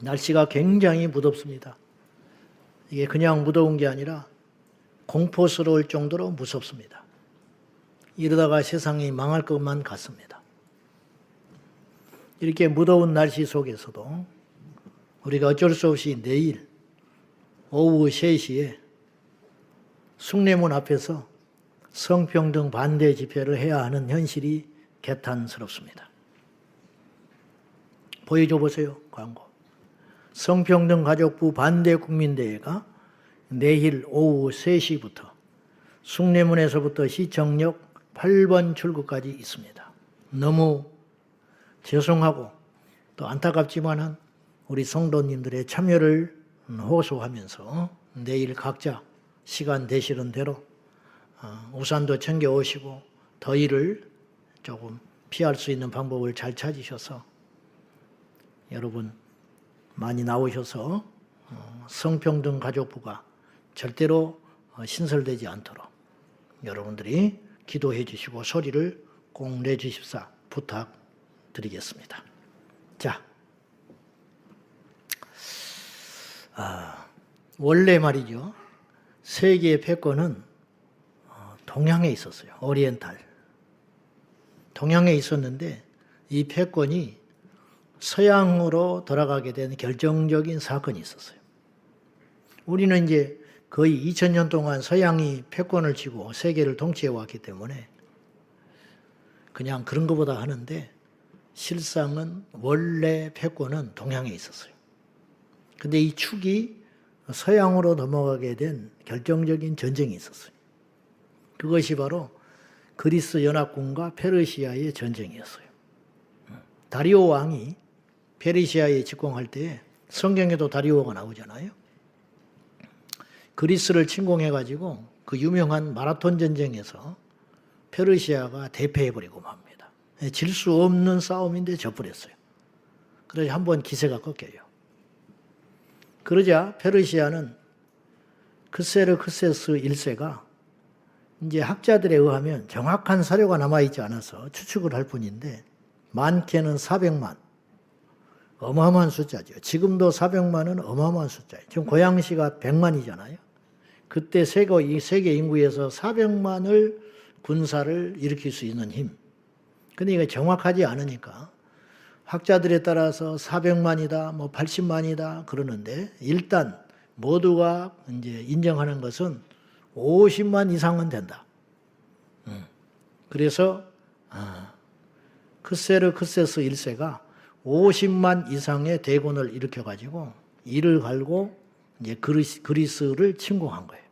날씨가 굉장히 무덥습니다. 이게 그냥 무더운 게 아니라 공포스러울 정도로 무섭습니다. 이러다가 세상이 망할 것만 같습니다. 이렇게 무더운 날씨 속에서도 우리가 어쩔 수 없이 내일 오후 3시에 숭례문 앞에서 성평등 반대 집회를 해야 하는 현실이 개탄스럽습니다. 보여줘 보세요. 광고. 성평등 가족부 반대 국민대회가 내일 오후 3시부터 숭례문에서부터 시청역 8번 출구까지 있습니다. 너무 죄송하고 또 안타깝지만은 우리 성도님들의 참여를 호소하면서 내일 각자 시간 되시는 대로 우산도 챙겨 오시고 더위를 조금 피할 수 있는 방법을 잘 찾으셔서 여러분 많이 나오셔서 성평등 가족부가 절대로 신설되지 않도록 여러분들이 기도해 주시고 소리를 꼭 내주십사 부탁드리겠습니다. 자, 원래 말이죠. 세계의 패권은 동양에 있었어요. 오리엔탈. 동양에 있었는데 이 패권이 서양으로 돌아가게 된 결정적인 사건이 있었어요. 우리는 이제 거의 2000년 동안 서양이 패권을 쥐고 세계를 통치해 왔기 때문에 그냥 그런 것보다 하는데 실상은 원래 패권은 동양에 있었어요. 근데 이 축이 서양으로 넘어가게 된 결정적인 전쟁이 있었어요. 그것이 바로 그리스 연합군과 페르시아의 전쟁이었어요. 다리오 왕이 페르시아에 집권할 때 성경에도 다리오가 나오잖아요. 그리스를 침공해가지고 그 유명한 마라톤 전쟁에서 페르시아가 대패해버리고 맙니다. 질 수 없는 싸움인데 져버렸어요. 그래서 한번 기세가 꺾여요. 그러자 페르시아는 크세르크세스 1세가 이제 학자들에 의하면 정확한 사료가 남아있지 않아서 추측을 할 뿐인데 많게는 400만. 어마어마한 숫자죠. 지금도 400만은 어마어마한 숫자예요. 지금 고양시가 100만이잖아요. 그때 세계 인구에서 400만을 군사를 일으킬 수 있는 힘. 근데 이게 정확하지 않으니까 학자들에 따라서 400만이다, 뭐 80만이다 그러는데 일단 모두가 이제 인정하는 것은 50만 이상은 된다. 그래서 크세르크세스 1세가 50만 이상의 대군을 일으켜가지고 이를 갈고 이제 그리스를 침공한 거예요.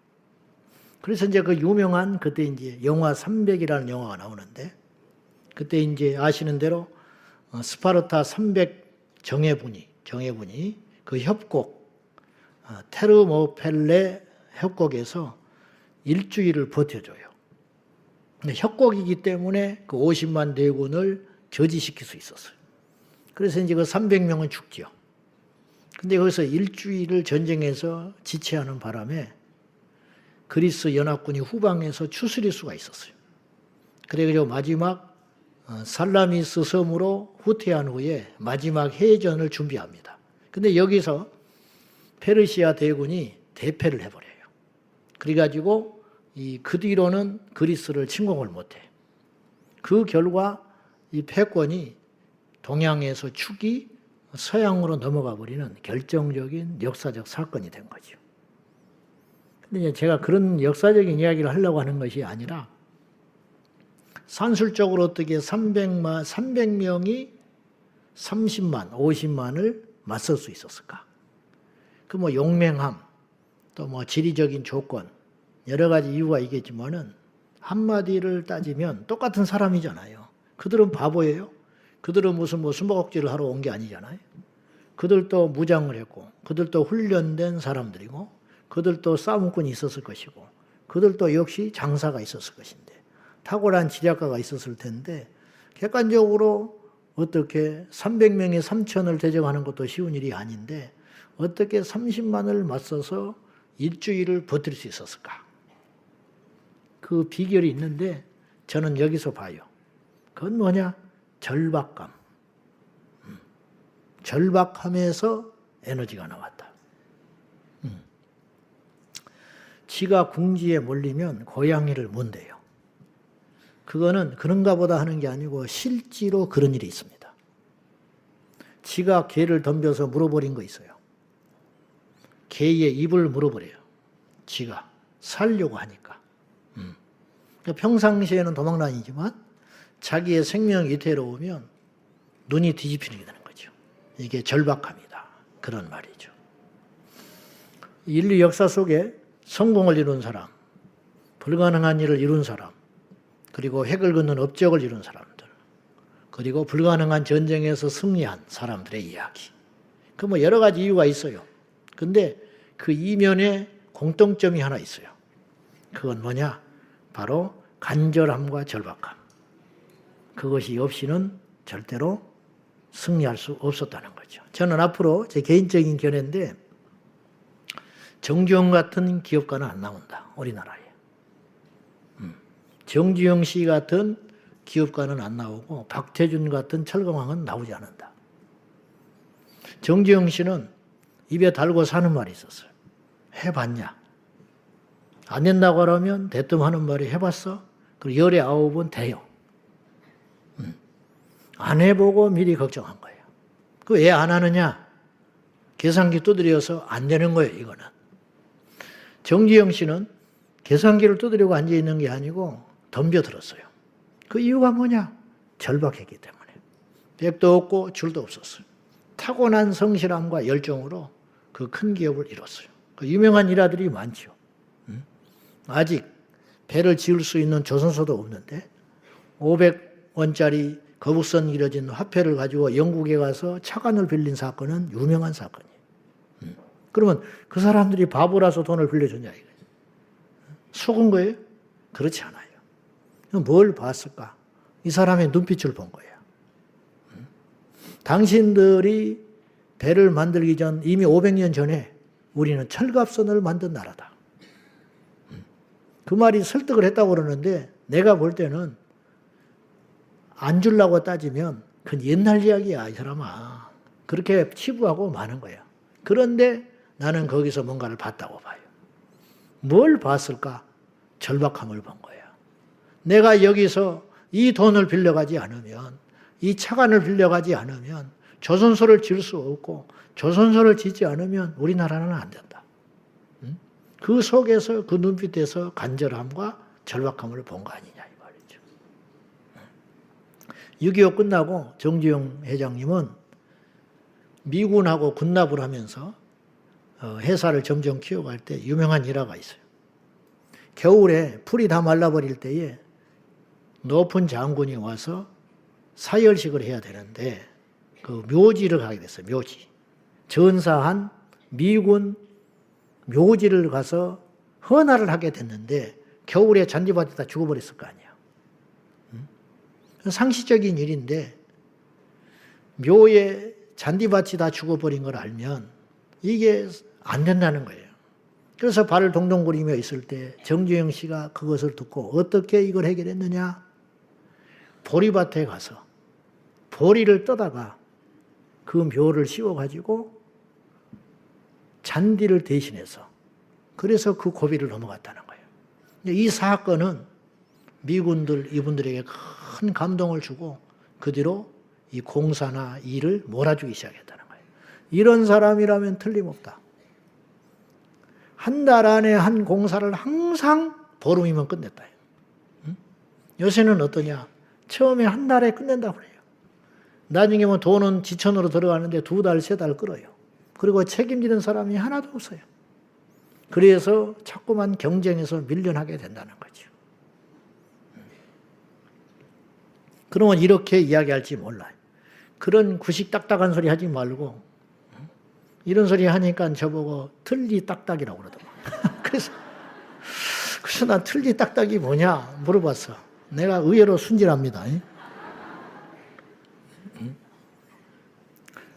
그래서 이제 그 유명한 그때 이제 영화 300이라는 영화가 나오는데 그때 이제 아시는 대로 스파르타 300 정예군이 그 협곡 테르모펠레 협곡에서 일주일을 버텨줘요. 근데 협곡이기 때문에 그 50만 대군을 저지시킬 수 있었어요. 그래서 이제 그 300명은 죽죠. 근데 거기서 일주일을 전쟁에서 지체하는 바람에 그리스 연합군이 후방에서 추스릴 수가 있었어요. 그래서 마지막 살라미스 섬으로 후퇴한 후에 마지막 해전을 준비합니다. 근데 여기서 페르시아 대군이 대패를 해버려요. 그래가지고 그 뒤로는 그리스를 침공을 못해. 그 결과 이 패권이 동양에서 축이 서양으로 넘어가 버리는 결정적인 역사적 사건이 된 거죠. 근데 제가 그런 역사적인 이야기를 하려고 하는 것이 아니라 산술적으로 어떻게 300명이 30만, 50만을 맞설 수 있었을까? 그 뭐 용맹함, 또 뭐 지리적인 조건, 여러 가지 이유가 있겠지만은 한마디를 따지면 똑같은 사람이잖아요. 그들은 바보예요. 그들은 무슨 뭐 숨바꼭질을 하러 온 게 아니잖아요. 그들도 무장을 했고, 그들도 훈련된 사람들이고, 그들도 싸움꾼이 있었을 것이고, 그들도 역시 장사가 있었을 것인데, 탁월한 지략가가 있었을 텐데, 객관적으로 어떻게 300명의 3천을 대적하는 것도 쉬운 일이 아닌데, 어떻게 30만을 맞서서 일주일을 버틸 수 있었을까? 그 비결이 있는데, 저는 여기서 봐요. 그건 뭐냐? 절박감. 절박함에서 에너지가 나왔다. 지가 궁지에 몰리면 고양이를 문대요. 그거는 그런가 보다 하는 게 아니고 실제로 그런 일이 있습니다. 지가 개를 덤벼서 물어버린 거 있어요. 개의 입을 물어버려요. 지가 살려고 하니까. 평상시에는 도망다니지만 자기의 생명이 위태로우면 눈이 뒤집히게 되는 거죠. 이게 절박함이다. 그런 말이죠. 인류 역사 속에 성공을 이룬 사람, 불가능한 일을 이룬 사람, 그리고 핵을 긋는 업적을 이룬 사람들, 그리고 불가능한 전쟁에서 승리한 사람들의 이야기. 그 뭐 여러 가지 이유가 있어요. 근데 그 이면에 공통점이 하나 있어요. 그건 뭐냐? 바로 간절함과 절박함. 그것이 없이는 절대로 승리할 수 없었다는 거죠. 저는 앞으로 제 개인적인 견해인데 정주영 같은 기업가는 안 나온다. 우리나라에. 정주영 씨 같은 기업가는 안 나오고 박태준 같은 철강왕은 나오지 않는다. 정주영 씨는 입에 달고 사는 말이 있었어요. 해봤냐? 안 된다고 하면 대뜸 하는 말이 해봤어? 그리고 열에 9은 돼요. 안 해보고 미리 걱정한 거예요. 그 왜 안 하느냐? 계산기 두드려서 안 되는 거예요, 이거는. 정주영 씨는 계산기를 두드리고 앉아있는 게 아니고 덤벼들었어요. 그 이유가 뭐냐? 절박했기 때문에. 백도 없고 줄도 없었어요. 타고난 성실함과 열정으로 그 큰 기업을 이뤘어요. 그 유명한 일화들이 많죠. 아직 배를 지을 수 있는 조선소도 없는데 500원짜리 거북선 길어진 화폐를 가지고 영국에 가서 차관을 빌린 사건은 유명한 사건이에요. 그러면 그 사람들이 바보라서 돈을 빌려줬냐 이거예요. 속은 거예요? 그렇지 않아요. 뭘 봤을까? 이 사람의 눈빛을 본 거예요. 당신들이 배를 만들기 전 이미 500년 전에 우리는 철갑선을 만든 나라다. 그 말이 설득을 했다고 그러는데 내가 볼 때는 안 주려고 따지면 그건 옛날 이야기야, 이 사람아. 그렇게 치부하고 마는 거야. 그런데 나는 거기서 뭔가를 봤다고 봐요. 뭘 봤을까? 절박함을 본 거야. 내가 여기서 이 돈을 빌려가지 않으면, 이 차관을 빌려가지 않으면 조선소를 지을 수 없고 조선소를 짓지 않으면 우리나라는 안 된다. 그 속에서 그 눈빛에서 간절함과 절박함을 본 거 아니냐 이 말이죠. 6.25 끝나고 정주영 회장님은 미군하고 군납을 하면서 회사를 점점 키워갈 때 유명한 일화가 있어요. 겨울에 풀이 다 말라버릴 때에 높은 장군이 와서 사열식을 해야 되는데 그 묘지를 가게 됐어요. 묘지. 전사한 미군 묘지를 가서 헌화를 하게 됐는데 겨울에 잔디밭에 다 죽어버렸을 거 아니야. 상시적인 일인데 묘에 잔디밭이 다 죽어버린 걸 알면 이게 안 된다는 거예요. 그래서 발을 동동거리며 있을 때 정주영 씨가 그것을 듣고 어떻게 이걸 해결했느냐? 보리밭에 가서 보리를 떠다가 그 묘를 씌워가지고 잔디를 대신해서 그래서 그 고비를 넘어갔다는 거예요. 이 사건은 미군들 이분들에게 큰 감동을 주고 그 뒤로 이 공사나 일을 몰아주기 시작했다는 거예요. 이런 사람이라면 틀림없다. 한 달 안에 한 공사를 항상 보름이면 끝냈다. 요새는 어떠냐? 처음에 한 달에 끝낸다고 그래요. 나중에 뭐 돈은 지천으로 들어가는데 2달, 3달 끌어요. 그리고 책임지는 사람이 하나도 없어요. 그래서 자꾸만 경쟁에서 밀려나게 된다는 거죠. 그러면 이렇게 이야기할지 몰라요. 그런 구식 딱딱한 소리 하지 말고 이런 소리 하니까 저보고 틀리 딱딱이라고 그러더만. 그래서 난 틀리 딱딱이 뭐냐 물어봤어. 내가 의외로 순진합니다.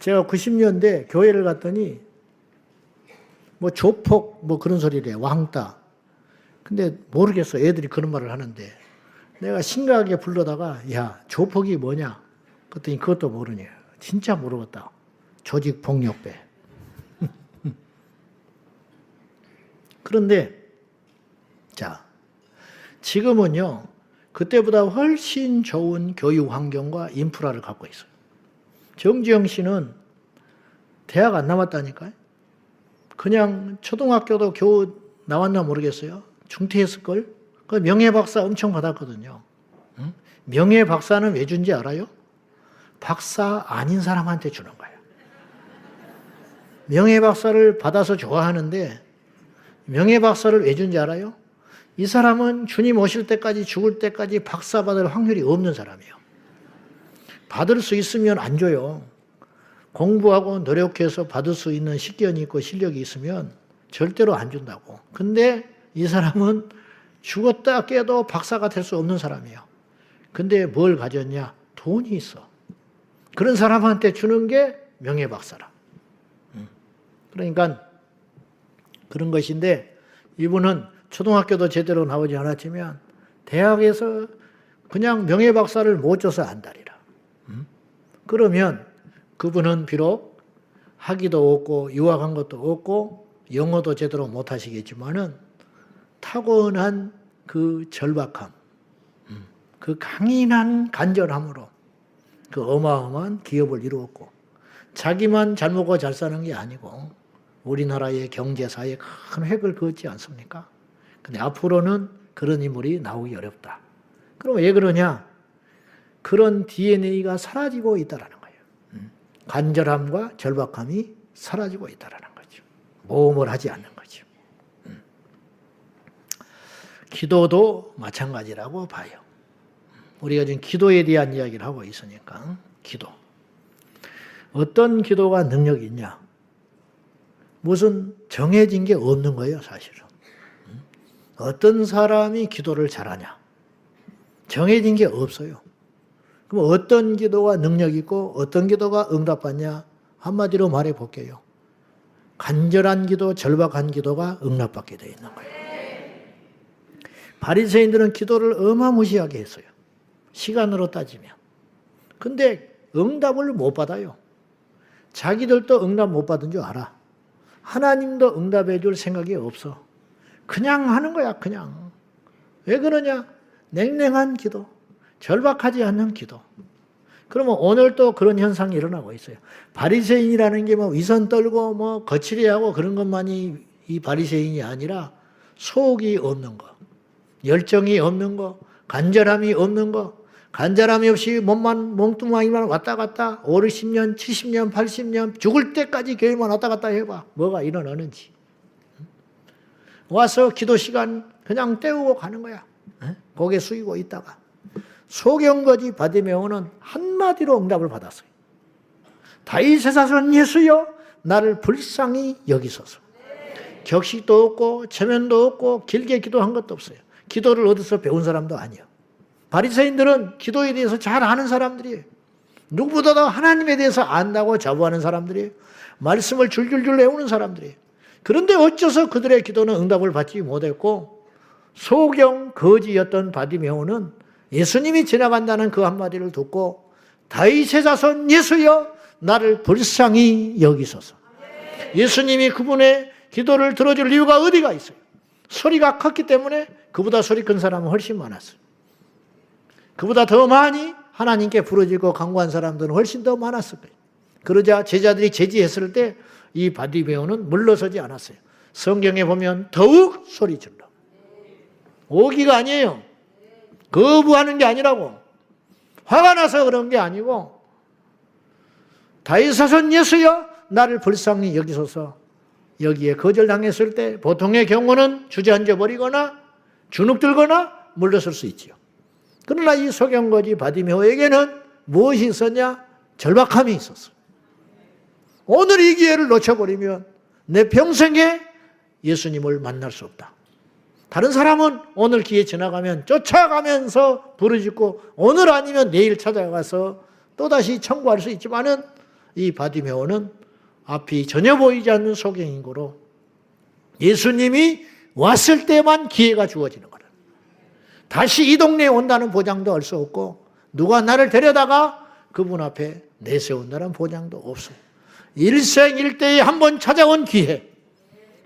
제가 90년대 교회를 갔더니 뭐 조폭 뭐 그런 소리래. 왕따. 근데 모르겠어. 애들이 그런 말을 하는데 내가 심각하게 불러다가 야 조폭이 뭐냐? 그랬더니 그것도 모르냐. 진짜 모르겠다. 조직폭력배. 그런데 자, 지금은요, 그때보다 훨씬 좋은 교육 환경과 인프라를 갖고 있어요. 정주영 씨는 대학 안 나왔다니까요. 그냥 초등학교도 겨우 나왔나 모르겠어요. 중퇴했을걸? 그 명예박사 엄청 받았거든요. 응? 명예박사는 왜 준지 알아요? 박사 아닌 사람한테 주는 거예요. 명예박사를 받아서 좋아하는데 명예박사를 왜 준지 알아요? 이 사람은 주님 오실 때까지 죽을 때까지 박사 받을 확률이 없는 사람이에요. 받을 수 있으면 안 줘요. 공부하고 노력해서 받을 수 있는 식견이 있고 실력이 있으면 절대로 안 준다고. 근데 이 사람은 죽었다 깨도 박사가 될 수 없는 사람이에요. 근데 뭘 가졌냐? 돈이 있어. 그런 사람한테 주는 게 명예박사라. 그러니까 그런 것인데 이분은 초등학교도 제대로 나오지 않았지만 대학에서 그냥 명예박사를 못 줘서 안달이라. 그러면 그분은 비록 학위도 없고 유학한 것도 없고 영어도 제대로 못 하시겠지만은 타고난 그 절박함, 그 강인한 간절함으로 그 어마어마한 기업을 이루었고 자기만 잘 먹고 잘 사는 게 아니고 우리나라의 경제사에 큰 획을 그었지 않습니까? 근데 앞으로는 그런 인물이 나오기 어렵다. 그럼 왜 그러냐? 그런 DNA가 사라지고 있다라는 거예요. 간절함과 절박함이 사라지고 있다라는 거죠. 모험을 하지 않는 거죠. 기도도 마찬가지라고 봐요. 우리가 지금 기도에 대한 이야기를 하고 있으니까 기도. 어떤 기도가 능력이 있냐? 무슨 정해진 게 없는 거예요, 사실은. 어떤 사람이 기도를 잘하냐? 정해진 게 없어요. 그럼 어떤 기도가 능력 있고 어떤 기도가 응답받냐? 한마디로 말해 볼게요. 간절한 기도, 절박한 기도가 응답받게 되어 있는 거예요. 바리새인들은 기도를 어마무시하게 했어요. 시간으로 따지면. 근데 응답을 못 받아요. 자기들도 응답 못 받은 줄 알아. 하나님도 응답해 줄 생각이 없어. 그냥 하는 거야, 그냥. 왜 그러냐? 냉랭한 기도, 절박하지 않는 기도. 그러면 오늘 또 그런 현상이 일어나고 있어요. 바리새인이라는 게 뭐 위선 떨고 뭐 거칠이하고 그런 것만이 이 바리새인이 아니라 속이 없는 거, 열정이 없는 거, 간절함이 없는 거, 간절함이 없이 몸뚱아리만 왔다 갔다 5, 60년, 70년, 80년 죽을 때까지 교회만 왔다 갔다 해봐. 뭐가 일어나는지. 와서 기도 시간 그냥 때우고 가는 거야. 고개 숙이고 있다가. 소경거지 바디메오는 한마디로 응답을 받았어요. 다윗의 자손 예수여 나를 불쌍히 여기소서. 격식도 없고 체면도 없고 길게 기도한 것도 없어요. 기도를 어디서 배운 사람도 아니에요. 바리새인들은 기도에 대해서 잘 아는 사람들이에요. 누구보다도 하나님에 대해서 안다고 자부하는 사람들이에요. 말씀을 줄줄줄 외우는 사람들이에요. 그런데 어째서 그들의 기도는 응답을 받지 못했고 소경 거지였던 바디메오는 예수님이 지나간다는 그 한마디를 듣고 다윗의 자손 예수여 나를 불쌍히 여기소서. 예수님이 그분의 기도를 들어줄 이유가 어디가 있어요? 소리가 컸기 때문에. 그보다 소리 큰 사람은 훨씬 많았어요. 그보다 더 많이 하나님께 부르짖고 간구한 사람들은 훨씬 더 많았을 거예요. 그러자 제자들이 제지했을 때 이 바디메오는 물러서지 않았어요. 성경에 보면 더욱 소리 질러. 오기가 아니에요. 거부하는 게 아니라고. 화가 나서 그런 게 아니고 다윗의 자손 예수여 나를 불쌍히 여기소서. 여기에 거절당했을 때 보통의 경우는 주저앉아 버리거나 주눅들거나 물러설 수 있지요. 그러나 이 소경거지 바디메오에게는 무엇이 있었냐? 절박함이 있었어요. 오늘 이 기회를 놓쳐버리면 내 평생에 예수님을 만날 수 없다. 다른 사람은 오늘 기회 지나가면 쫓아가면서 부르짖고 오늘 아니면 내일 찾아가서 또다시 청구할 수 있지만은 이 바디메오는 앞이 전혀 보이지 않는 소경인고로 예수님이 왔을 때만 기회가 주어지는 거라. 다시 이 동네에 온다는 보장도 알 수 없고 누가 나를 데려다가 그분 앞에 내세운다는 보장도 없어요. 일생일대에 한 번 찾아온 기회.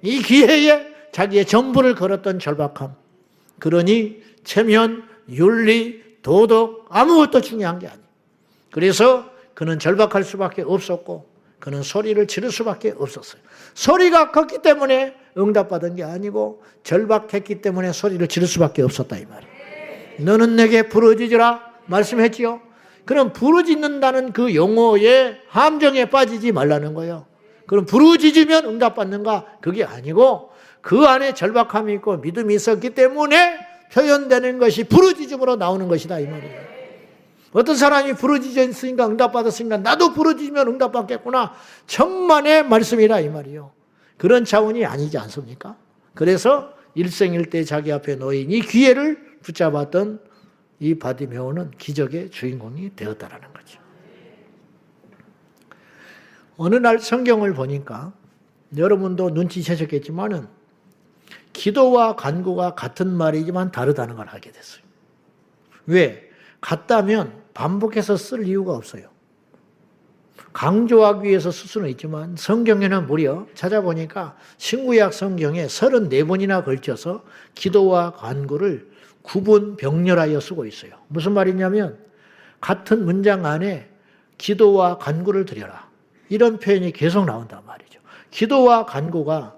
이 기회에 자기의 전부를 걸었던 절박함. 그러니 체면, 윤리, 도덕 아무것도 중요한 게 아니에요. 그래서 그는 절박할 수밖에 없었고 그는 소리를 지를 수밖에 없었어요. 소리가 컸기 때문에 응답받은 게 아니고 절박했기 때문에 소리를 지를 수밖에 없었다 이 말이에요. 너는 내게 부르짖으라 말씀했지요. 그럼 부르짖는다는 그 용어의 함정에 빠지지 말라는 거예요. 그럼 부르짖으면 응답받는가? 그게 아니고 그 안에 절박함이 있고 믿음이 있었기 때문에 표현되는 것이 부르짖음으로 나오는 것이다 이 말이에요. 어떤 사람이 부르짖었으니까 응답받았으니까 나도 부르짖으면 응답받겠구나. 천만의 말씀이라 이 말이에요. 그런 차원이 아니지 않습니까? 그래서 일생일대 자기 앞에 놓인 이 기회를 붙잡았던 이 바디메오는 기적의 주인공이 되었다라는 거죠. 어느 날 성경을 보니까 여러분도 눈치채셨겠지만은 기도와 간구가 같은 말이지만 다르다는 걸 알게 됐어요. 왜? 같다면 반복해서 쓸 이유가 없어요. 강조하기 위해서 쓸 수는 있지만 성경에는 무려 찾아보니까 신구약 성경에 34번이나 걸쳐서 기도와 간구를 구분 병렬하여 쓰고 있어요. 무슨 말이냐면 같은 문장 안에 기도와 간구를 드려라. 이런 표현이 계속 나온단 말이죠. 기도와 간구가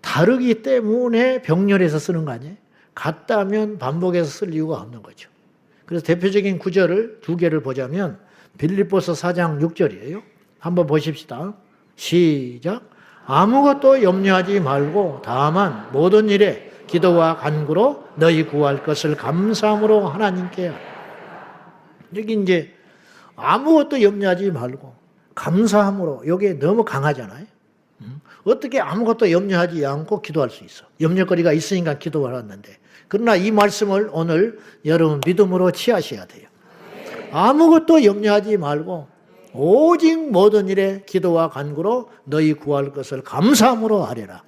다르기 때문에 병렬해서 쓰는 거 아니에요? 같다면 반복해서 쓸 이유가 없는 거죠. 그래서 대표적인 구절을 두 개를 보자면 빌립보서 4장 6절이에요. 한번 보십시다. 시작. 아무것도 염려하지 말고 다만 모든 일에 기도와 간구로 너희 구할 것을 감사함으로 하나님께 하라. 여기 이제 아무것도 염려하지 말고 감사함으로, 이게 너무 강하잖아요. 어떻게 아무것도 염려하지 않고 기도할 수 있어? 염려거리가 있으니까 기도를 하는데. 그러나 이 말씀을 오늘 여러분 믿음으로 취하셔야 돼요. 아무것도 염려하지 말고 오직 모든 일에 기도와 간구로 너희 구할 것을 감사함으로 하리라.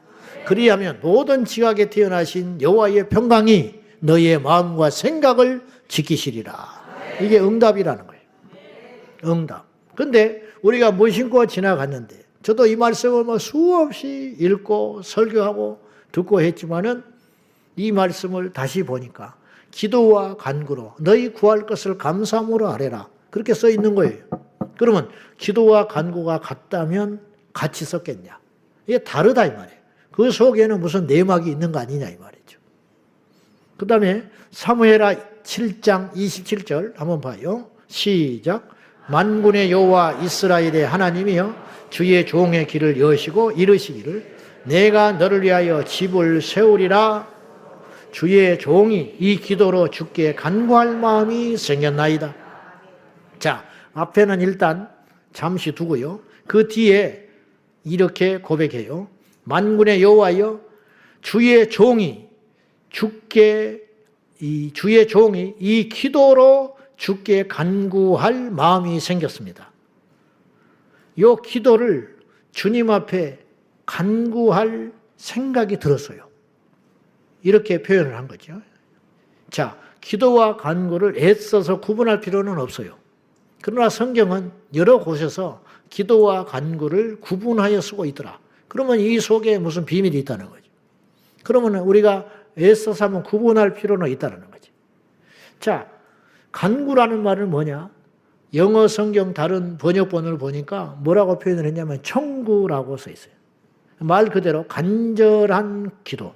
그리하면 모든 지각에 태어나신 여호와의 평강이 너희의 마음과 생각을 지키시리라. 이게 응답이라는 거예요. 응답. 근데 우리가 무심코 지나갔는데 저도 이 말씀을 수없이 읽고 설교하고 듣고 했지만은 이 말씀을 다시 보니까 기도와 간구로 너희 구할 것을 감사함으로 하래라. 그렇게 써 있는 거예요. 그러면 기도와 간구가 같다면 같이 썼겠냐? 이게 다르다 이 말이에요. 그 속에는 무슨 내막이 있는 거 아니냐 이 말이죠. 그 다음에 사무엘하 7장 27절 한번 봐요. 시작. 만군의 여호와 이스라엘의 하나님이여 주의 종의 길을 여시고 이르시기를 내가 너를 위하여 집을 세우리라. 주의 종이 이 기도로 주께 간구할 마음이 생겼나이다. 자, 앞에는 일단 잠시 두고요. 그 뒤에 이렇게 고백해요. 만군의 여호와여 주의 종이 이 기도로 주께 간구할 마음이 생겼습니다. 이 기도를 주님 앞에 간구할 생각이 들었어요. 이렇게 표현을 한 거죠. 자, 기도와 간구를 애써서 구분할 필요는 없어요. 그러나 성경은 여러 곳에서 기도와 간구를 구분하여 쓰고 있더라. 그러면 이 속에 무슨 비밀이 있다는 거죠. 그러면 우리가 애써서 한번 구분할 필요는 있다는 거죠. 자, 간구라는 말은 뭐냐? 영어 성경 다른 번역본을 보니까 뭐라고 표현을 했냐면 청구라고 써 있어요. 말 그대로 간절한 기도,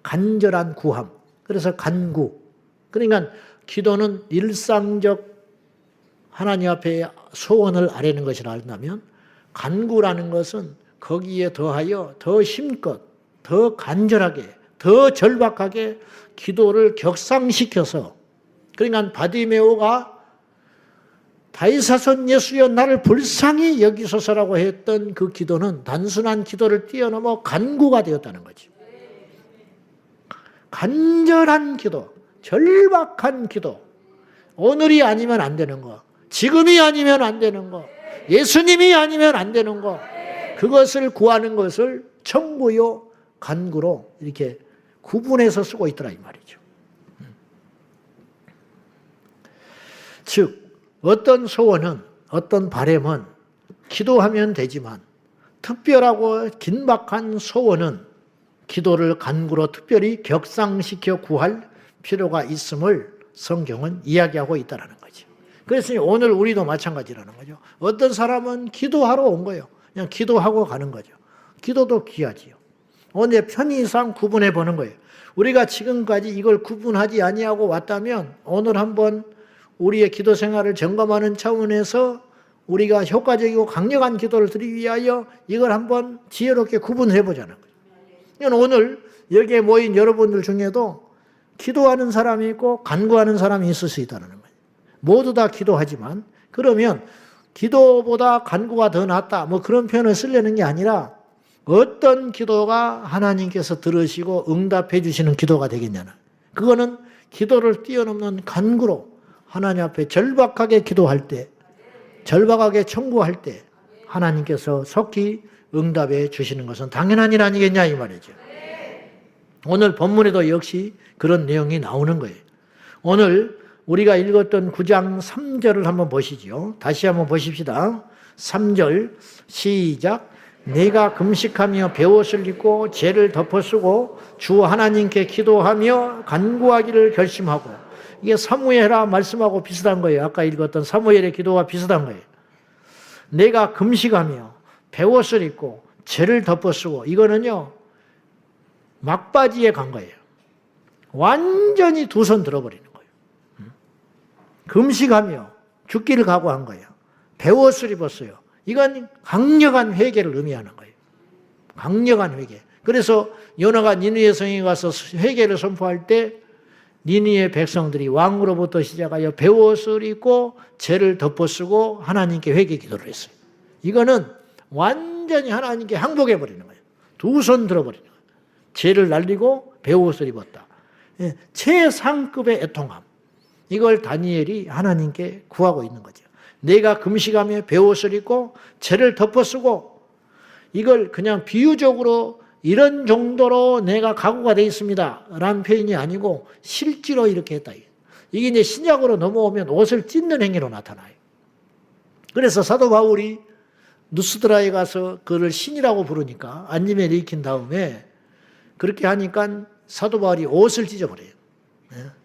간절한 구함. 그래서 간구. 그러니까 기도는 일상적 하나님 앞에 소원을 아뢰는 것이라 한다면 간구라는 것은 거기에 더하여 더 힘껏, 더 간절하게, 더 절박하게 기도를 격상시켜서, 그러니까 바디메오가 다윗사손 예수여 나를 불쌍히 여기소서라고 했던 그 기도는 단순한 기도를 뛰어넘어 간구가 되었다는 거지. 간절한 기도, 절박한 기도, 오늘이 아니면 안 되는 거, 지금이 아니면 안 되는 거, 예수님이 아니면 안 되는 거, 그것을 구하는 것을 청구요, 간구로 이렇게 구분해서 쓰고 있더라 이 말이죠. 즉 어떤 소원은, 어떤 바람은 기도하면 되지만 특별하고 긴박한 소원은 기도를 간구로 특별히 격상시켜 구할 필요가 있음을 성경은 이야기하고 있다는 거죠. 그래서 오늘 우리도 마찬가지라는 거죠. 어떤 사람은 기도하러 온 거예요. 그냥 기도하고 가는 거죠. 기도도 귀하지요. 오늘 편의상 구분해 보는 거예요. 우리가 지금까지 이걸 구분하지 아니하고 왔다면 오늘 한번 우리의 기도 생활을 점검하는 차원에서 우리가 효과적이고 강력한 기도를 드리기 위하여 이걸 한번 지혜롭게 구분해 보자는 거예요. 오늘 여기에 모인 여러분들 중에도 기도하는 사람이 있고 간구하는 사람이 있을 수 있다는 거예요. 모두 다 기도하지만 그러면 기도보다 간구가 더 낫다 뭐 그런 표현을 쓰려는 게 아니라 어떤 기도가 하나님께서 들으시고 응답해 주시는 기도가 되겠냐는 그거는 기도를 뛰어넘는 간구로 하나님 앞에 절박하게 기도할 때 절박하게 청구할 때 하나님께서 속히 응답해 주시는 것은 당연한 일 아니겠냐 이 말이죠. 오늘 본문에도 역시 그런 내용이 나오는 거예요. 오늘 우리가 읽었던 9장 3절을 한번 보시죠. 다시 한번 보십시다. 3절 시작. 내가 금식하며 베옷을 입고 죄를 덮어쓰고 주 하나님께 기도하며 간구하기를 결심하고 이게 사무엘아 말씀하고 비슷한 거예요. 아까 읽었던 사무엘의 기도와 비슷한 거예요. 내가 금식하며 베옷을 입고 죄를 덮어쓰고 이거는요 막바지에 간 거예요. 완전히 두 손 들어버리는 거예요. 금식하며 죽기를 각오한 거예요. 베옷을 입었어요. 이건 강력한 회개를 의미하는 거예요. 강력한 회개. 그래서 요나가 니느웨 성에 가서 회개를 선포할 때 니느웨 백성들이 왕으로부터 시작하여 베옷을 입고 죄를 덮어쓰고 하나님께 회개 기도를 했어요. 이거는 완전히 하나님께 항복해 버리는 거예요. 두 손 들어버리는 거예요. 죄를 날리고 베옷을 입었다. 최상급의 애통함. 이걸 다니엘이 하나님께 구하고 있는 거죠. 내가 금식하며 베옷을 입고 죄를 덮어쓰고 이걸 그냥 비유적으로 이런 정도로 내가 각오가 되어 있습니다 라는 표현이 아니고 실제로 이렇게 했다. 이게 이제 신약으로 넘어오면 옷을 찢는 행위로 나타나요. 그래서 사도 바울이 누스드라에 가서 그를 신이라고 부르니까 안짐에 일으킨 다음에 그렇게 하니까 사도 바울이 옷을 찢어버려요.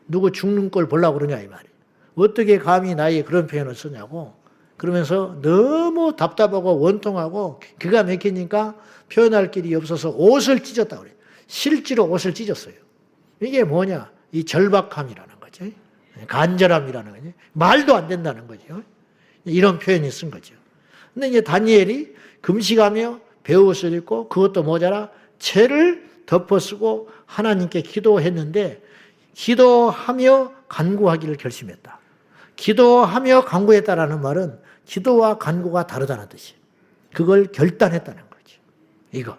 누구 죽는 걸 보려고 그러냐 이 말이에요. 어떻게 감히 나에게 그런 표현을 쓰냐고 그러면서 너무 답답하고 원통하고 기가 막히니까 표현할 길이 없어서 옷을 찢었다고 그래요. 실제로 옷을 찢었어요. 이게 뭐냐? 이 절박함이라는 거죠. 간절함이라는 거죠. 말도 안 된다는 거죠. 이런 표현이 쓴 거죠. 근데 이제 다니엘이 금식하며 베옷을 입고 그것도 모자라 죄를 덮어쓰고 하나님께 기도했는데 기도하며 간구하기를 결심했다. 기도하며 간구했다라는 말은 기도와 간구가 다르다는 뜻이에요. 그걸 결단했다는 거죠. 이거.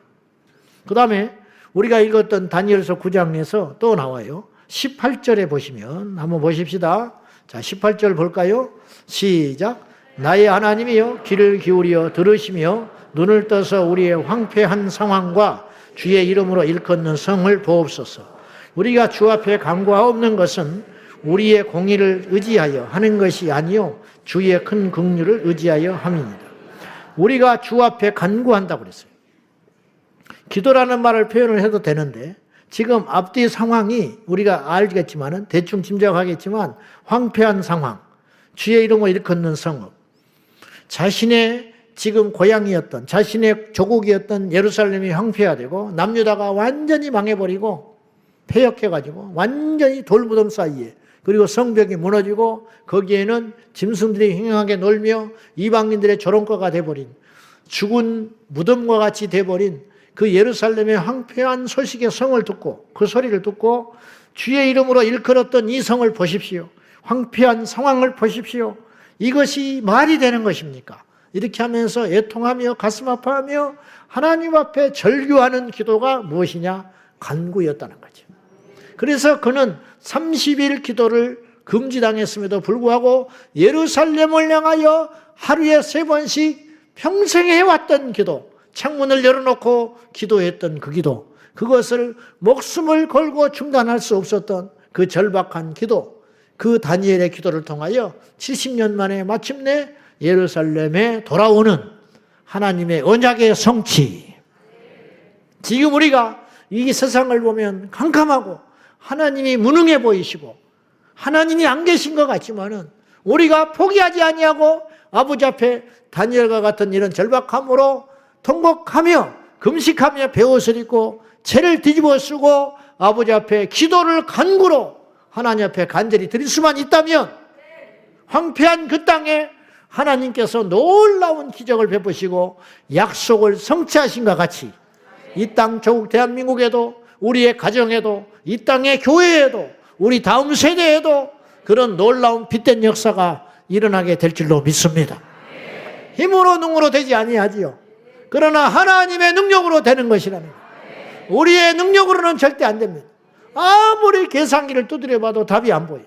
그 다음에 우리가 읽었던 다니엘서 9장에서 또 나와요. 18절에 보시면 한번 보십시다. 자, 18절 볼까요? 시작. 나의 하나님이여 귀를 기울여 들으시며 눈을 떠서 우리의 황폐한 상황과 주의 이름으로 일컫는 성을 보옵소서. 우리가 주 앞에 간구하옵는 것은 우리의 공의를 의지하여 하는 것이 아니요 주의 큰 긍휼을 의지하여 함이니라. 우리가 주 앞에 간구한다고 그랬어요. 기도라는 말을 표현을 해도 되는데 지금 앞뒤 상황이 우리가 알겠지만 대충 짐작하겠지만 황폐한 상황, 주의 이름으로 일컫는 성읍, 자신의 지금 고향이었던 자신의 조국이었던 예루살렘이 황폐화되고 남유다가 완전히 망해버리고 폐역해가지고 완전히 돌무덤 사이에 그리고 성벽이 무너지고 거기에는 짐승들이 횡행하게 놀며 이방인들의 조롱거가 돼버린 죽은 무덤과 같이 돼버린 그 예루살렘의 황폐한 소식의 성을 듣고 그 소리를 듣고 주의 이름으로 일컬었던 이 성을 보십시오. 황폐한 상황을 보십시오. 이것이 말이 되는 것입니까? 이렇게 하면서 애통하며 가슴 아파하며 하나님 앞에 절규하는 기도가 무엇이냐? 간구였다는 거죠. 그래서 그는 30일 기도를 금지당했음에도 불구하고 예루살렘을 향하여 하루에 3번씩 평생 해왔던 기도, 창문을 열어놓고 기도했던 그 기도, 그것을 목숨을 걸고 중단할 수 없었던 그 절박한 기도, 그 다니엘의 기도를 통하여 70년 만에 마침내 예루살렘에 돌아오는 하나님의 언약의 성취. 지금 우리가 이 세상을 보면 캄캄하고 하나님이 무능해 보이시고 하나님이 안 계신 것 같지만은 우리가 포기하지 아니하고 아버지 앞에 다니엘과 같은 이런 절박함으로 통곡하며 금식하며 베옷을 입고 채를 뒤집어 쓰고 아버지 앞에 기도를 간구로 하나님 앞에 간절히 드릴 수만 있다면 황폐한 그 땅에 하나님께서 놀라운 기적을 베푸시고 약속을 성취하신 것 같이 이 땅 조국 대한민국에도 우리의 가정에도 이 땅의 교회에도 우리 다음 세대에도 그런 놀라운 빛된 역사가 일어나게 될 줄로 믿습니다. 힘으로 능으로 되지 아니하지요. 그러나 하나님의 능력으로 되는 것이라는 거예요. 우리의 능력으로는 절대 안 됩니다. 아무리 계산기를 두드려봐도 답이 안 보여요.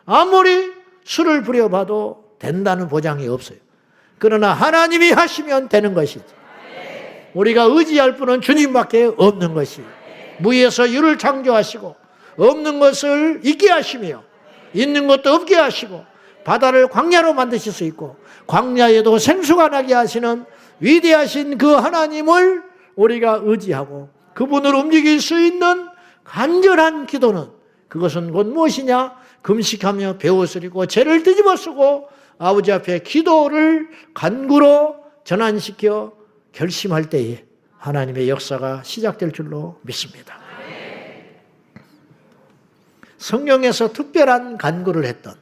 아무리 수를 부려봐도 된다는 보장이 없어요. 그러나 하나님이 하시면 되는 것이죠. 우리가 의지할 분은 주님밖에 없는 것이에요. 무에서 유를 창조하시고 없는 것을 있게 하시며 있는 것도 없게 하시고 바다를 광야로 만드실 수 있고 광야에도 생수가 나게 하시는 위대하신 그 하나님을 우리가 의지하고 그분을 움직일 수 있는 간절한 기도는 그것은 곧 무엇이냐? 금식하며 베옷을 입고 죄를 뒤집어 쓰고 아버지 앞에 기도를 간구로 전환시켜 결심할 때에 하나님의 역사가 시작될 줄로 믿습니다. 성경에서 특별한 간구를 했던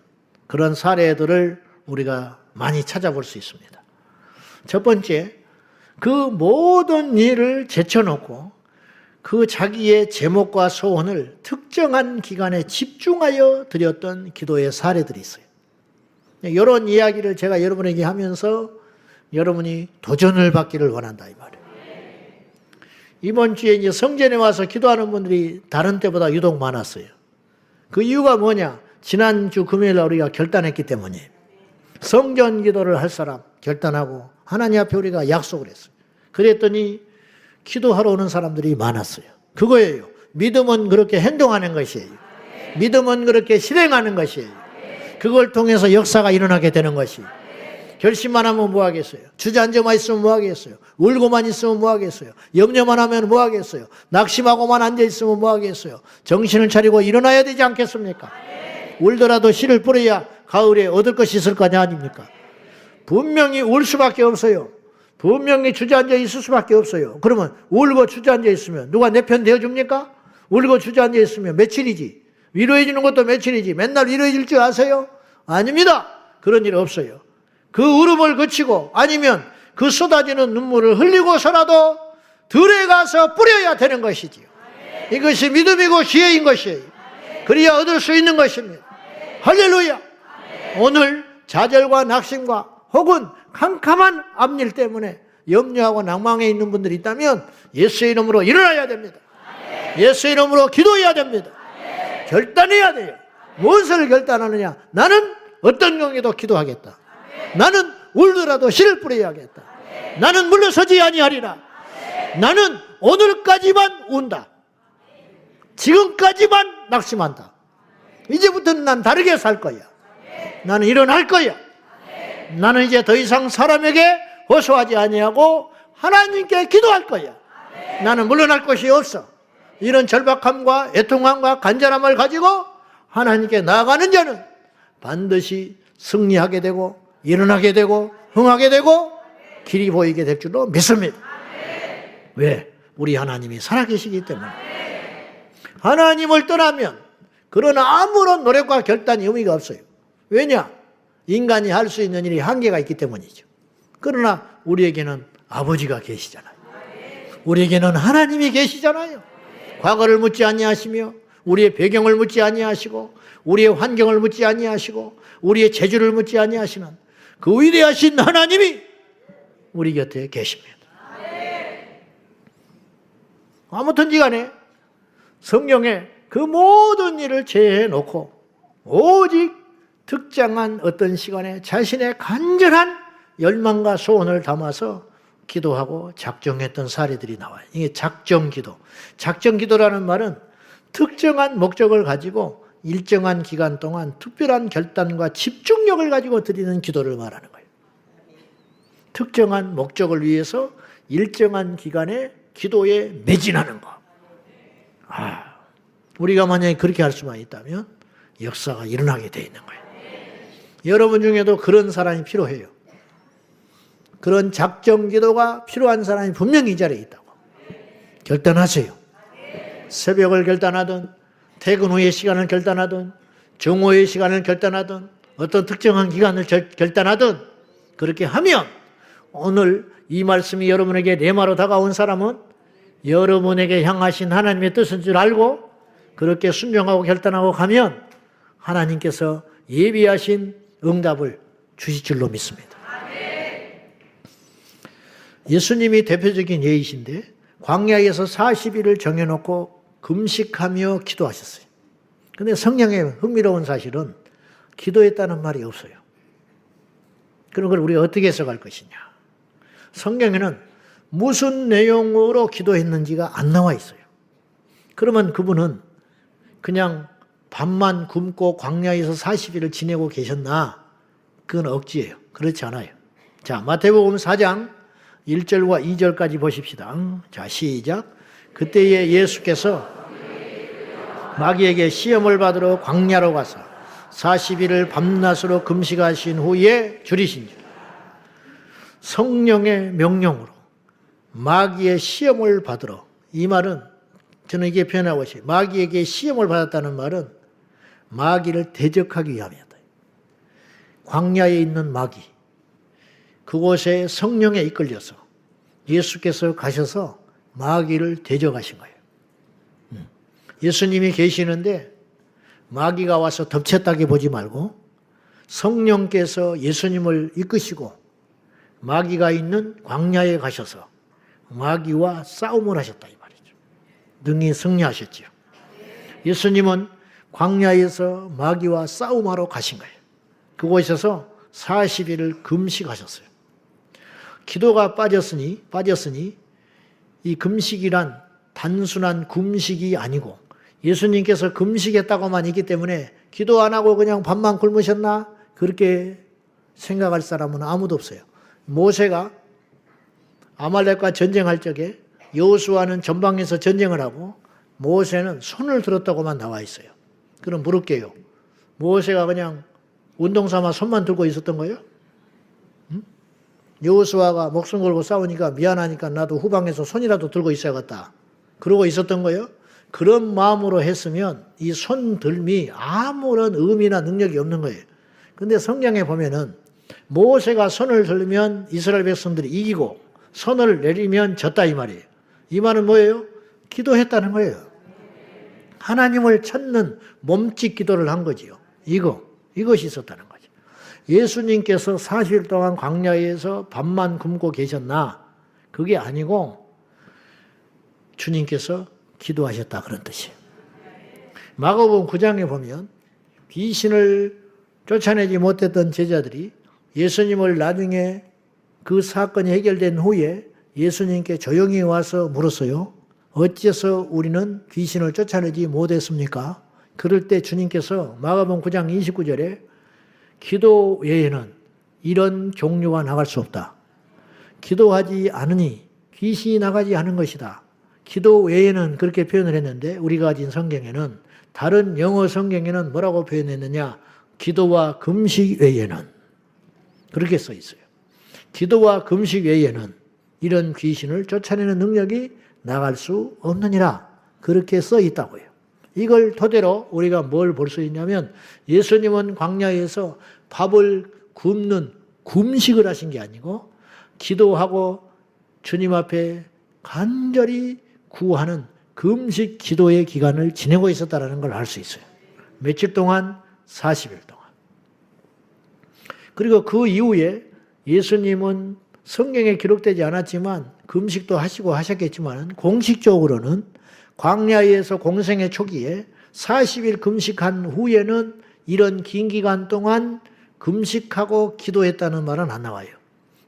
그런 사례들을 우리가 많이 찾아볼 수 있습니다. 첫 번째, 그 모든 일을 제쳐놓고 그 자기의 제목과 소원을 특정한 기간에 집중하여 드렸던 기도의 사례들이 있어요. 이런 이야기를 제가 여러분에게 하면서 여러분이 도전을 받기를 원한다 이 말이에요. 이번 주에 이제 성전에 와서 기도하는 분들이 다른 때보다 유독 많았어요. 그 이유가 뭐냐? 지난주 금요일 날 우리가 결단했기 때문이에요. 성전 기도를 할 사람 결단하고 하나님 앞에 우리가 약속을 했어요. 그랬더니 기도하러 오는 사람들이 많았어요. 그거예요. 믿음은 그렇게 행동하는 것이에요. 믿음은 그렇게 실행하는 것이에요. 그걸 통해서 역사가 일어나게 되는 것이에요. 결심만 하면 뭐 하겠어요? 주저앉아만 있으면 뭐 하겠어요? 울고만 있으면 뭐 하겠어요? 염려만 하면 뭐 하겠어요? 낙심하고만 앉아있으면 뭐 하겠어요? 정신을 차리고 일어나야 되지 않겠습니까? 울더라도 씨를 뿌려야 가을에 얻을 것이 있을 거 아닙니까? 분명히 울 수밖에 없어요. 분명히 주저앉아 있을 수밖에 없어요. 그러면 울고 주저앉아 있으면 누가 내 편 되어줍니까? 울고 주저앉아 있으면 며칠이지. 위로해 주는 것도 며칠이지. 맨날 위로해 줄 줄 아세요? 아닙니다. 그런 일 없어요. 그 울음을 그치고 아니면 그 쏟아지는 눈물을 흘리고서라도 들에 가서 뿌려야 되는 것이지요. 이것이 믿음이고 지혜인 것이에요. 그래야 얻을 수 있는 것입니다. 할렐루야. 오늘 좌절과 낙심과 혹은 캄캄한 앞일 때문에 염려하고 낭망해 있는 분들이 있다면 예수의 이름으로 일어나야 됩니다. 예수의 이름으로 기도해야 됩니다. 결단해야 돼요. 무엇을 결단하느냐? 나는 어떤 경우에도 기도하겠다. 나는 울더라도 씨를 뿌려야겠다. 나는 물러서지 아니하리라. 나는 오늘까지만 운다. 지금까지만 낙심한다. 이제부터는 난 다르게 살 거야. 나는 일어날 거야. 나는 이제 더 이상 사람에게 호소하지 아니하고 하나님께 기도할 거야. 나는 물러날 것이 없어. 이런 절박함과 애통함과 간절함을 가지고 하나님께 나아가는 자는 반드시 승리하게 되고 일어나게 되고 흥하게 되고 길이 보이게 될 줄로 믿습니다. 왜? 우리 하나님이 살아계시기 때문에. 하나님을 떠나면 그런 아무런 노력과 결단이 의미가 없어요. 왜냐? 인간이 할 수 있는 일이 한계가 있기 때문이죠. 그러나 우리에게는 아버지가 계시잖아요. 우리에게는 하나님이 계시잖아요. 과거를 묻지 아니하시며 우리의 배경을 묻지 아니하시고 우리의 환경을 묻지 아니하시고 우리의 재주를 묻지 아니하시는 그 위대하신 하나님이 우리 곁에 계십니다. 아무튼지 간에 성경에 그 모든 일을 제해해 놓고 오직 특정한 어떤 시간에 자신의 간절한 열망과 소원을 담아서 기도하고 작정했던 사례들이 나와요. 이게 작정기도. 작정기도라는 말은 특정한 목적을 가지고 일정한 기간 동안 특별한 결단과 집중력을 가지고 드리는 기도를 말하는 거예요. 특정한 목적을 위해서 일정한 기간에 기도에 매진하는 것. 우리가 만약에 그렇게 할 수만 있다면 역사가 일어나게 돼 있는 거예요. 여러분 중에도 그런 사람이 필요해요. 그런 작정 기도가 필요한 사람이 분명히 이 자리에 있다고. 결단하세요. 새벽을 결단하든 퇴근 후의 시간을 결단하든 정오의 시간을 결단하든 어떤 특정한 기간을 결단하든 그렇게 하면 오늘 이 말씀이 여러분에게 레마로 다가온 사람은 여러분에게 향하신 하나님의 뜻인 줄 알고 그렇게 순종하고 결단하고 가면 하나님께서 예비하신 응답을 주실 줄로 믿습니다. 예수님이 대표적인 예이신데 광야에서 40일을 정해놓고 금식하며 기도하셨어요. 그런데 성경의 흥미로운 사실은 기도했다는 말이 없어요. 그런 걸 우리가 어떻게 해석할 것이냐. 성경에는 무슨 내용으로 기도했는지가 안 나와 있어요. 그러면 그분은 그냥 밥만 굶고 광야에서 40일을 지내고 계셨나? 그건 억지예요. 그렇지 않아요. 자, 마태복음 4장 1절과 2절까지 보십시다. 자, 시작. 그때에 예수께서 마귀에게 시험을 받으러 광야로 가서 40일을 밤낮으로 금식하신 후에 줄이신지라. 성령의 명령으로 마귀의 시험을 받으러, 이 말은 저는 이게 표현하고 싶어요. 마귀에게 시험을 받았다는 말은 마귀를 대적하기 위함이었다. 광야에 있는 마귀, 그곳에 성령에 이끌려서 예수께서 가셔서 마귀를 대적하신 거예요. 예수님이 계시는데 마귀가 와서 덮쳤다기 보지 말고 성령께서 예수님을 이끄시고 마귀가 있는 광야에 가셔서 마귀와 싸움을 하셨다 이 말이죠. 능히 승리하셨지요. 예수님은 광야에서 마귀와 싸움하러 가신 거예요. 그곳에서 40일을 금식하셨어요. 기도가 빠졌으니 이 금식이란 단순한 금식이 아니고 예수님께서 금식했다고만 있기 때문에 기도 안 하고 그냥 밥만 굶으셨나? 그렇게 생각할 사람은 아무도 없어요. 모세가 아말렉과 전쟁할 적에 여호수아는 전방에서 전쟁을 하고 모세는 손을 들었다고만 나와 있어요. 그럼 물을게요. 모세가 그냥 운동 삼아 손만 들고 있었던 거예요? 여호수아가 목숨 걸고 싸우니까 미안하니까 나도 후방에서 손이라도 들고 있어야겠다. 그러고 있었던 거예요? 그런 마음으로 했으면 이 손들미 아무런 의미나 능력이 없는 거예요. 근데 성경에 보면은 모세가 손을 들면 이스라엘 백성들이 이기고 손을 내리면 졌다 이 말이에요. 이 말은 뭐예요? 기도했다는 거예요. 하나님을 찾는 몸짓 기도를 한 거지요. 이것이 있었다는 거죠. 예수님께서 40일 동안 광야에서 밥만 굶고 계셨나? 그게 아니고 주님께서 기도하셨다 그런 뜻이에요. 마가복음 9장에 보면 귀신을 쫓아내지 못했던 제자들이 예수님을 나중에 그 사건이 해결된 후에 예수님께 조용히 와서 물었어요. 어째서 우리는 귀신을 쫓아내지 못했습니까? 그럴 때 주님께서 마가복음 9장 29절에 기도 외에는 이런 종류가 나갈 수 없다. 기도하지 않으니 귀신이 나가지 않은 것이다. 기도 외에는 그렇게 표현을 했는데 우리가 가진 성경에는 다른 영어 성경에는 뭐라고 표현했느냐? 기도와 금식 외에는 그렇게 써 있어요. 기도와 금식 외에는 이런 귀신을 쫓아내는 능력이 나갈 수 없느니라 그렇게 써 있다고요. 이걸 토대로 우리가 뭘 볼 수 있냐면 예수님은 광야에서 밥을 굶는 금식을 하신 게 아니고 기도하고 주님 앞에 간절히 구하는 금식 기도의 기간을 지내고 있었다는 걸 알 수 있어요. 며칠 동안? 40일 동안. 그리고 그 이후에 예수님은 성경에 기록되지 않았지만 금식도 하시고 하셨겠지만 공식적으로는 광야에서 공생의 초기에 40일 금식한 후에는 이런 긴 기간 동안 금식하고 기도했다는 말은 안 나와요.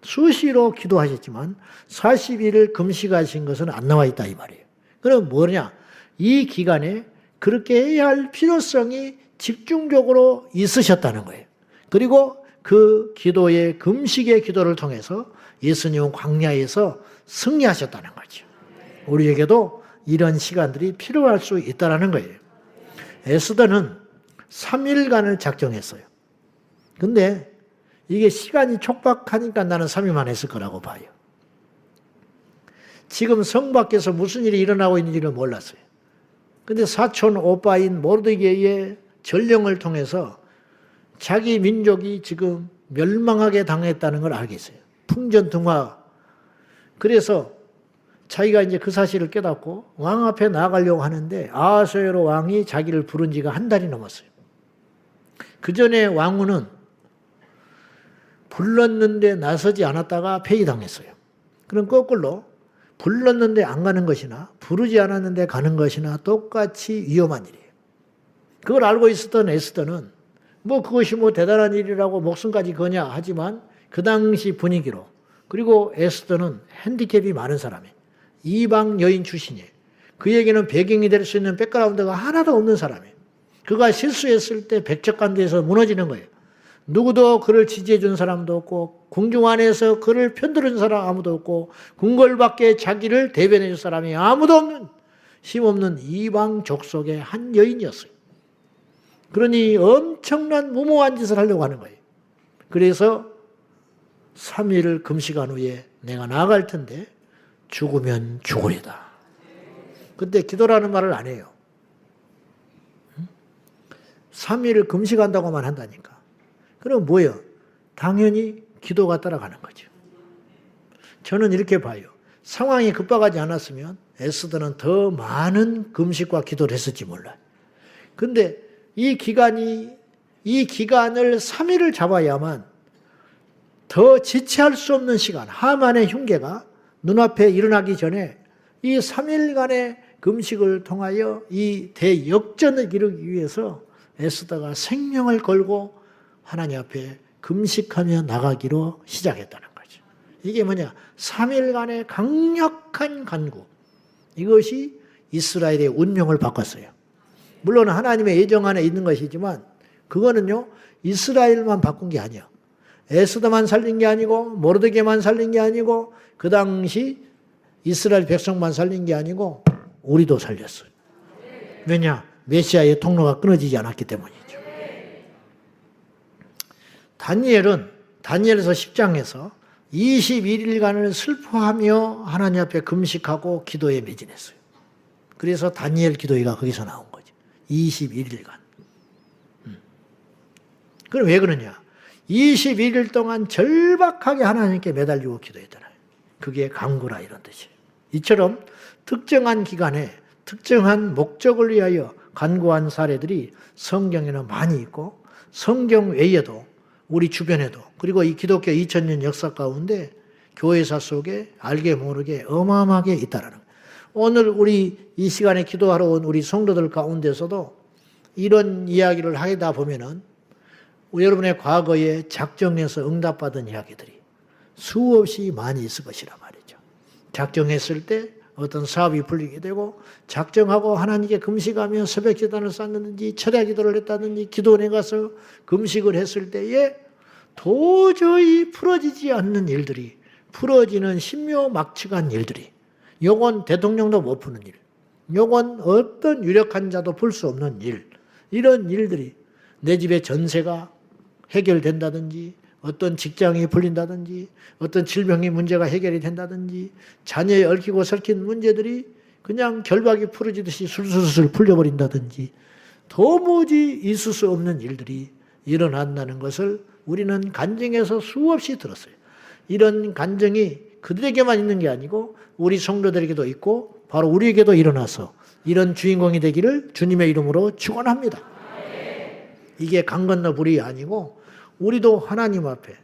수시로 기도하셨지만 40일을 금식하신 것은 안 나와 있다 이 말이에요. 그럼 뭐냐? 이 기간에 그렇게 해야 할 필요성이 집중적으로 있으셨다는 거예요. 그리고 그 기도의 금식의 기도를 통해서 예수님은 광야에서 승리하셨다는 거죠. 우리에게도 이런 시간들이 필요할 수 있다는 거예요. 에스더는 3일간을 작정했어요. 근데 이게 시간이 촉박하니까 나는 3일만 했을 거라고 봐요. 지금 성 밖에서 무슨 일이 일어나고 있는지를 몰랐어요. 근데 사촌 오빠인 모르드게의 전령을 통해서 자기 민족이 지금 멸망하게 당했다는 걸 알겠어요. 풍전등화. 그래서 자기가 이제 그 사실을 깨닫고 왕 앞에 나아가려고 하는데 아하수에로 왕이 자기를 부른 지가 한 달이 넘었어요. 그 전에 왕후는 불렀는데 나서지 않았다가 폐위당했어요. 그럼 거꾸로 불렀는데 안 가는 것이나 부르지 않았는데 가는 것이나 똑같이 위험한 일이에요. 그걸 알고 있었던 에스더는 그것이 대단한 일이라고 목숨까지 거냐 하지만 그 당시 분위기로, 그리고 에스더는 핸디캡이 많은 사람이에요. 이방 여인 출신이에요. 그에게는 배경이 될 수 있는 백그라운드가 하나도 없는 사람이에요. 그가 실수했을 때 백척간두에서 무너지는 거예요. 누구도 그를 지지해 준 사람도 없고 궁중 안에서 그를 편드는 사람 아무도 없고 궁궐 밖에 자기를 대변해 줄 사람이 아무도 없는 힘없는 이방 족속의 한 여인이었어요. 그러니 엄청난 무모한 짓을 하려고 하는 거예요. 그래서 3일을 금식한 후에 내가 나아갈 텐데 죽으면 죽으리다. 그때 기도라는 말을 안 해요. 3일을 금식한다고만 한다니까. 그럼 뭐예요? 당연히 기도가 따라가는 거죠. 저는 이렇게 봐요. 상황이 급박하지 않았으면 에스더는 더 많은 금식과 기도를 했을지 몰라요. 근데 이 기간을 3일을 잡아야만 더 지체할 수 없는 시간, 하만의 흉계가 눈앞에 일어나기 전에 이 3일간의 금식을 통하여 이 대역전을 이루기 위해서 에스더가 생명을 걸고 하나님 앞에 금식하며 나가기로 시작했다는 거죠. 이게 뭐냐? 3일간의 강력한 간구. 이것이 이스라엘의 운명을 바꿨어요. 물론 하나님의 예정 안에 있는 것이지만 그거는요, 이스라엘만 바꾼 게 아니에요. 에스더만 살린 게 아니고 모르드게만 살린 게 아니고 그 당시 이스라엘 백성만 살린 게 아니고 우리도 살렸어요. 왜냐? 메시아의 통로가 끊어지지 않았기 때문이죠. 다니엘에서 10장에서 21일간을 슬퍼하며 하나님 앞에 금식하고 기도에 매진했어요. 그래서 다니엘 기도회가 거기서 나온 거죠. 21일간. 그럼 왜 그러냐? 21일 동안 절박하게 하나님께 매달리고 기도했잖아요. 그게 간구라 이런 뜻이에요. 이처럼 특정한 기간에 특정한 목적을 위하여 간구한 사례들이 성경에는 많이 있고 성경 외에도 우리 주변에도, 그리고 이 기독교 2000년 역사 가운데 교회사 속에 알게 모르게 어마어마하게 있다라는 거예요. 오늘 우리 이 시간에 기도하러 온 우리 성도들 가운데서도 이런 이야기를 하다 보면은 여러분의 과거에 작정해서 응답받은 이야기들이 수없이 많이 있을 것이란 말이죠. 작정했을 때 어떤 사업이 풀리게 되고, 작정하고 하나님께 금식하며 새벽 기도를 쌓는지 철야 기도를 했다든지 기도원에 가서 금식을 했을 때에 도저히 풀어지지 않는 일들이, 풀어지는 신묘막측한 일들이, 요건 대통령도 못 푸는 일, 요건 어떤 유력한 자도 풀 수 없는 일, 이런 일들이 내 집의 전세가 해결된다든지, 어떤 직장이 풀린다든지, 어떤 질병의 문제가 해결이 된다든지, 자녀의 얽히고 설킨 문제들이 그냥 결박이 풀어지듯이 술술술 풀려버린다든지, 도무지 있을 수 없는 일들이 일어난다는 것을 우리는 간증에서 수없이 들었어요. 이런 간증이 그들에게만 있는 게 아니고 우리 성도들에게도 있고 바로 우리에게도 일어나서 이런 주인공이 되기를 주님의 이름으로 축원합니다. 이게 강 건너 불이 아니고 우리도 하나님 앞에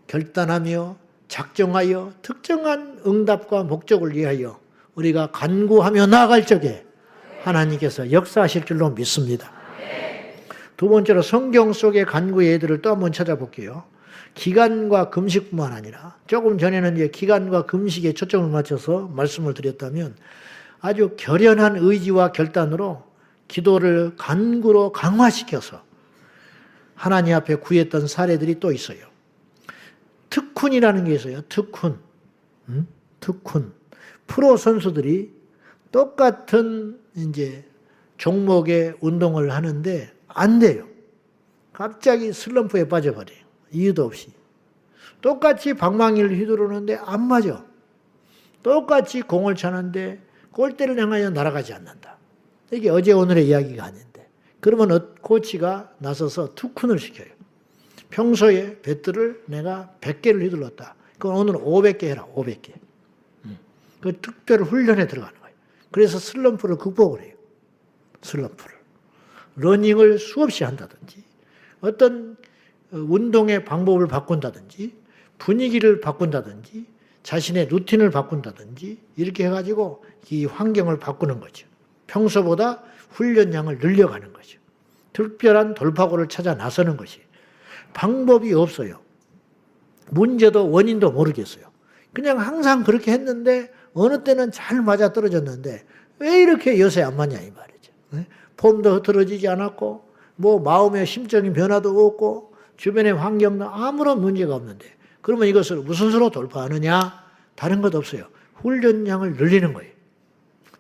결단하며 작정하여 특정한 응답과 목적을 위하여 우리가 간구하며 나아갈 적에 하나님께서 역사하실 줄로 믿습니다. 두 번째로 성경 속의 간구의 예들을 또 한번 찾아볼게요. 기간과 금식뿐만 아니라 조금 전에는 이제 기간과 금식에 초점을 맞춰서 말씀을 드렸다면 아주 결연한 의지와 결단으로 기도를 간구로 강화시켜서 하나님 앞에 구했던 사례들이 또 있어요. 특훈이라는 게 있어요. 특훈. 프로 선수들이 똑같은 이제 종목의 운동을 하는데 안 돼요. 갑자기 슬럼프에 빠져버려요. 이유도 없이. 똑같이 방망이를 휘두르는데 안 맞아. 똑같이 공을 차는데 골대를 향하여 날아가지 않는다. 이게 어제 오늘의 이야기가 아닌데. 그러면 코치가 나서서 투쿤을 시켜요. 평소에 배트를 내가 100개를 휘둘렀다. 그럼 오늘은 500개 해라. 500개. 그 특별 훈련에 들어가는 거예요. 그래서 슬럼프를 극복을 해요. 슬럼프를. 러닝을 수없이 한다든지 어떤 운동의 방법을 바꾼다든지 분위기를 바꾼다든지 자신의 루틴을 바꾼다든지 이렇게 해가지고 이 환경을 바꾸는 거죠. 평소보다 훈련량을 늘려가는 거죠. 특별한 돌파구를 찾아 나서는 것이 방법이 없어요. 문제도 원인도 모르겠어요. 그냥 항상 그렇게 했는데 어느 때는 잘 맞아 떨어졌는데 왜 이렇게 요새 안 맞냐 이 말이죠. 폼도 흐트러지지 않았고 뭐 마음의 심적인 변화도 없고 주변의 환경도 아무런 문제가 없는데 그러면 이것을 무슨 수로 돌파하느냐? 다른 것 없어요. 훈련량을 늘리는 거예요.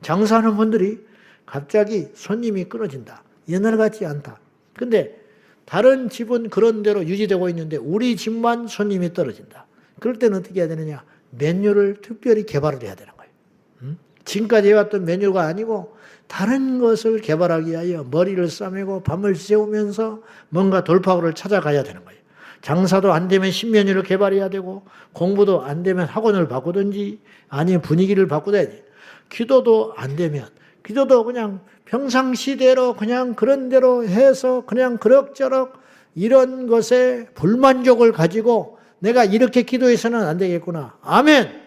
장사하는 분들이 갑자기 손님이 끊어진다. 옛날 같지 않다. 근데 다른 집은 그런 대로 유지되고 있는데 우리 집만 손님이 떨어진다. 그럴 때는 어떻게 해야 되느냐? 메뉴를 특별히 개발을 해야 되는 거예요. 지금까지 해왔던 메뉴가 아니고 다른 것을 개발하기 위하여 머리를 싸매고 밤을 새우면서 뭔가 돌파구를 찾아가야 되는 거예요. 장사도 안 되면 신메뉴를 개발해야 되고 공부도 안 되면 학원을 바꾸든지 아니면 분위기를 바꾸든지 기도도 안 되면 기도도 그냥 평상시대로 그냥 그런 대로 해서 그냥 그럭저럭 이런 것에 불만족을 가지고 내가 이렇게 기도해서는 안 되겠구나. 아멘.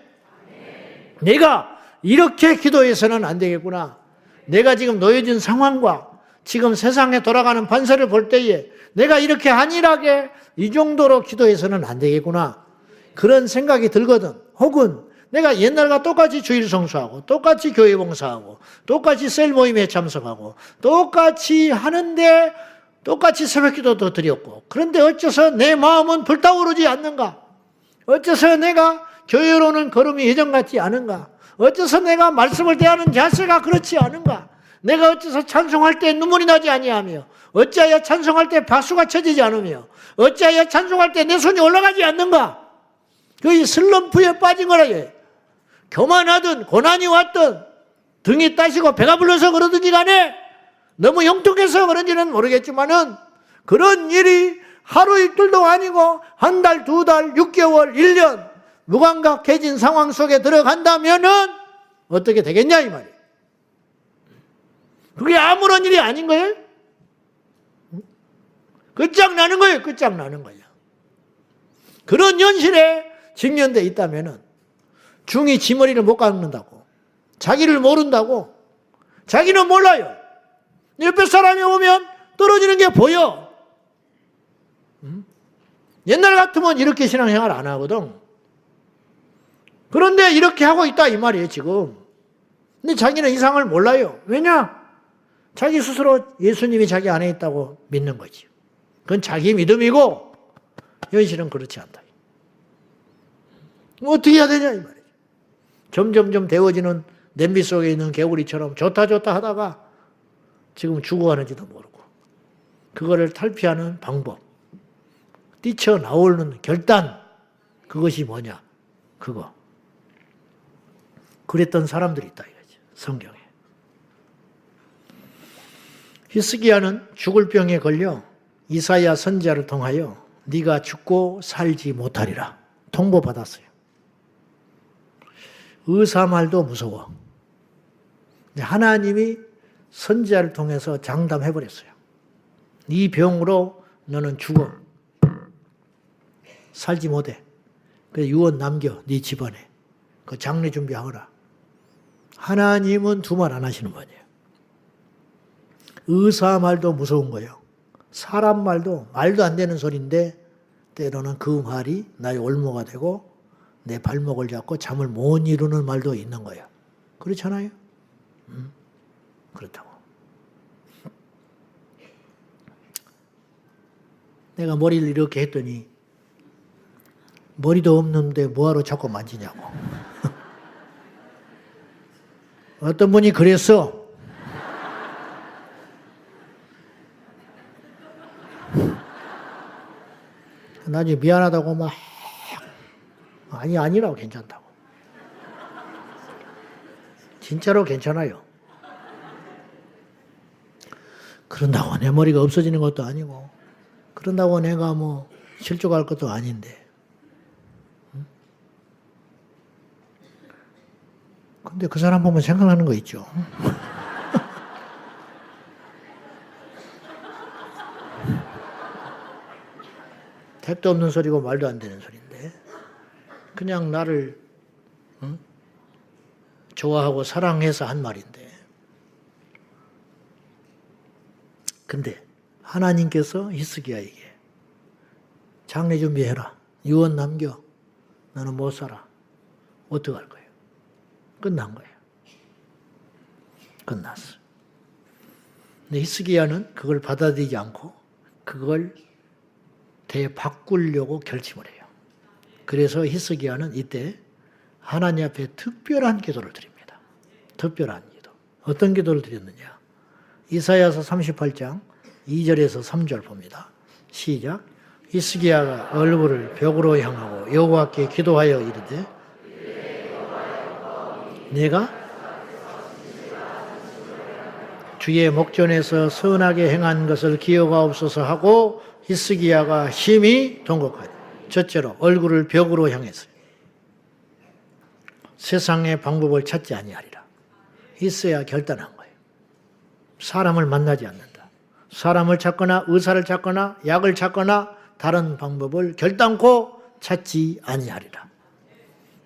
내가 이렇게 기도해서는 안 되겠구나. 내가 지금 놓여진 상황과 지금 세상에 돌아가는 반세를 볼 때에 내가 이렇게 안일하게 이 정도로 기도해서는 안 되겠구나. 그런 생각이 들거든. 혹은 내가 옛날과 똑같이 주일 성수하고 똑같이 교회 봉사하고 똑같이 셀 모임에 참석하고 똑같이 하는데 똑같이 새벽기도도 드렸고 그런데 어째서 내 마음은 불타오르지 않는가? 어째서 내가 교회로는 걸음이 예전 같지 않은가? 어째서 내가 말씀을 대하는 자세가 그렇지 않은가? 내가 어째서 찬송할 때 눈물이 나지 아니하며 어찌하여 찬송할 때 박수가 쳐지지 않으며 어찌하여 찬송할 때 내 손이 올라가지 않는가? 그 슬럼프에 빠진 거라. 교만하든 고난이 왔든 등이 따시고 배가 불러서 그러든지 간에 너무 형통해서 그런지는 모르겠지만은 그런 일이 하루 이틀도 아니고 한 달, 두 달, 6개월, 1년 무감각해진 상황 속에 들어간다면은 어떻게 되겠냐 이 말이에요. 그게 아무런 일이 아닌 거예요. 끝장나는 거예요. 끝장나는 거예요. 그런 현실에 직면돼 있다면은 중이 지 머리를 못 깎는다고 자기를 모른다고 자기는 몰라요. 옆에 사람이 오면 떨어지는 게 보여. 옛날 같으면 이렇게 신앙생활 안 하거든. 그런데 이렇게 하고 있다 이 말이에요 지금. 근데 자기는 이상을 몰라요. 왜냐? 자기 스스로 예수님이 자기 안에 있다고 믿는 거지. 그건 자기 믿음이고 현실은 그렇지 않다. 어떻게 해야 되냐 이 말이죠. 점점점 데워지는 냄비 속에 있는 개구리처럼 좋다 하다가 지금 죽어가는지도 모르고 그거를 탈피하는 방법, 뛰쳐나오는 결단, 그것이 뭐냐? 그거. 그랬던 사람들이 있다 이거죠. 성경에. 히스기야는 죽을 병에 걸려 이사야 선지자를 통하여 네가 죽고 살지 못하리라 통보받았어요. 의사말도 무서워. 하나님이 선지자를 통해서 장담해버렸어요. 네 병으로 너는 죽어. 살지 못해. 그래서 유언 남겨 네 집안에. 그 장례 준비하거라. 하나님은 두 말 안 하시는 분이에요. 의사 말도 무서운 거예요. 사람 말도 말도 안 되는 소리인데 때로는 그 말이 나의 올무가 되고 내 발목을 잡고 잠을 못 이루는 말도 있는 거예요. 그렇잖아요? 그렇다고. 내가 머리를 이렇게 했더니 머리도 없는데 뭐하러 자꾸 만지냐고. 어떤 분이 그랬어. 나중에 미안하다고 막 아니라고 괜찮다고. 진짜로 괜찮아요. 그런다고 내 머리가 없어지는 것도 아니고 그런다고 내가 뭐 실족할 것도 아닌데. 근데 그 사람 보면 생각나는 거 있죠. 택도 없는 소리고 말도 안 되는 소리인데 그냥 나를 좋아하고 사랑해서 한 말인데 근데 하나님께서 히스기야에게 장례 준비해라. 유언 남겨. 너는 못 살아. 어떡할 거예요? 끝난 거예요. 끝났어. 근데 히스기야는 그걸 받아들이지 않고 그걸 바꾸려고 결심을 해요. 그래서 히스기야는 이때 하나님 앞에 특별한 기도를 드립니다. 특별한 기도. 어떤 기도를 드렸느냐? 이사야서 38장 2절에서 3절 봅니다. 시작. 히스기야가 얼굴을 벽으로 향하고 여호와께 기도하여 이르되 내가 주의 목전에서 선하게 행한 것을 기억하옵소서 하고 히스기야가 심히 통곡하니 첫째로 얼굴을 벽으로 향했어요. 세상의 방법을 찾지 아니하리라. 히스기야가 결단한 거예요. 사람을 만나지 않는다. 사람을 찾거나 의사를 찾거나 약을 찾거나 다른 방법을 결단코 찾지 아니하리라.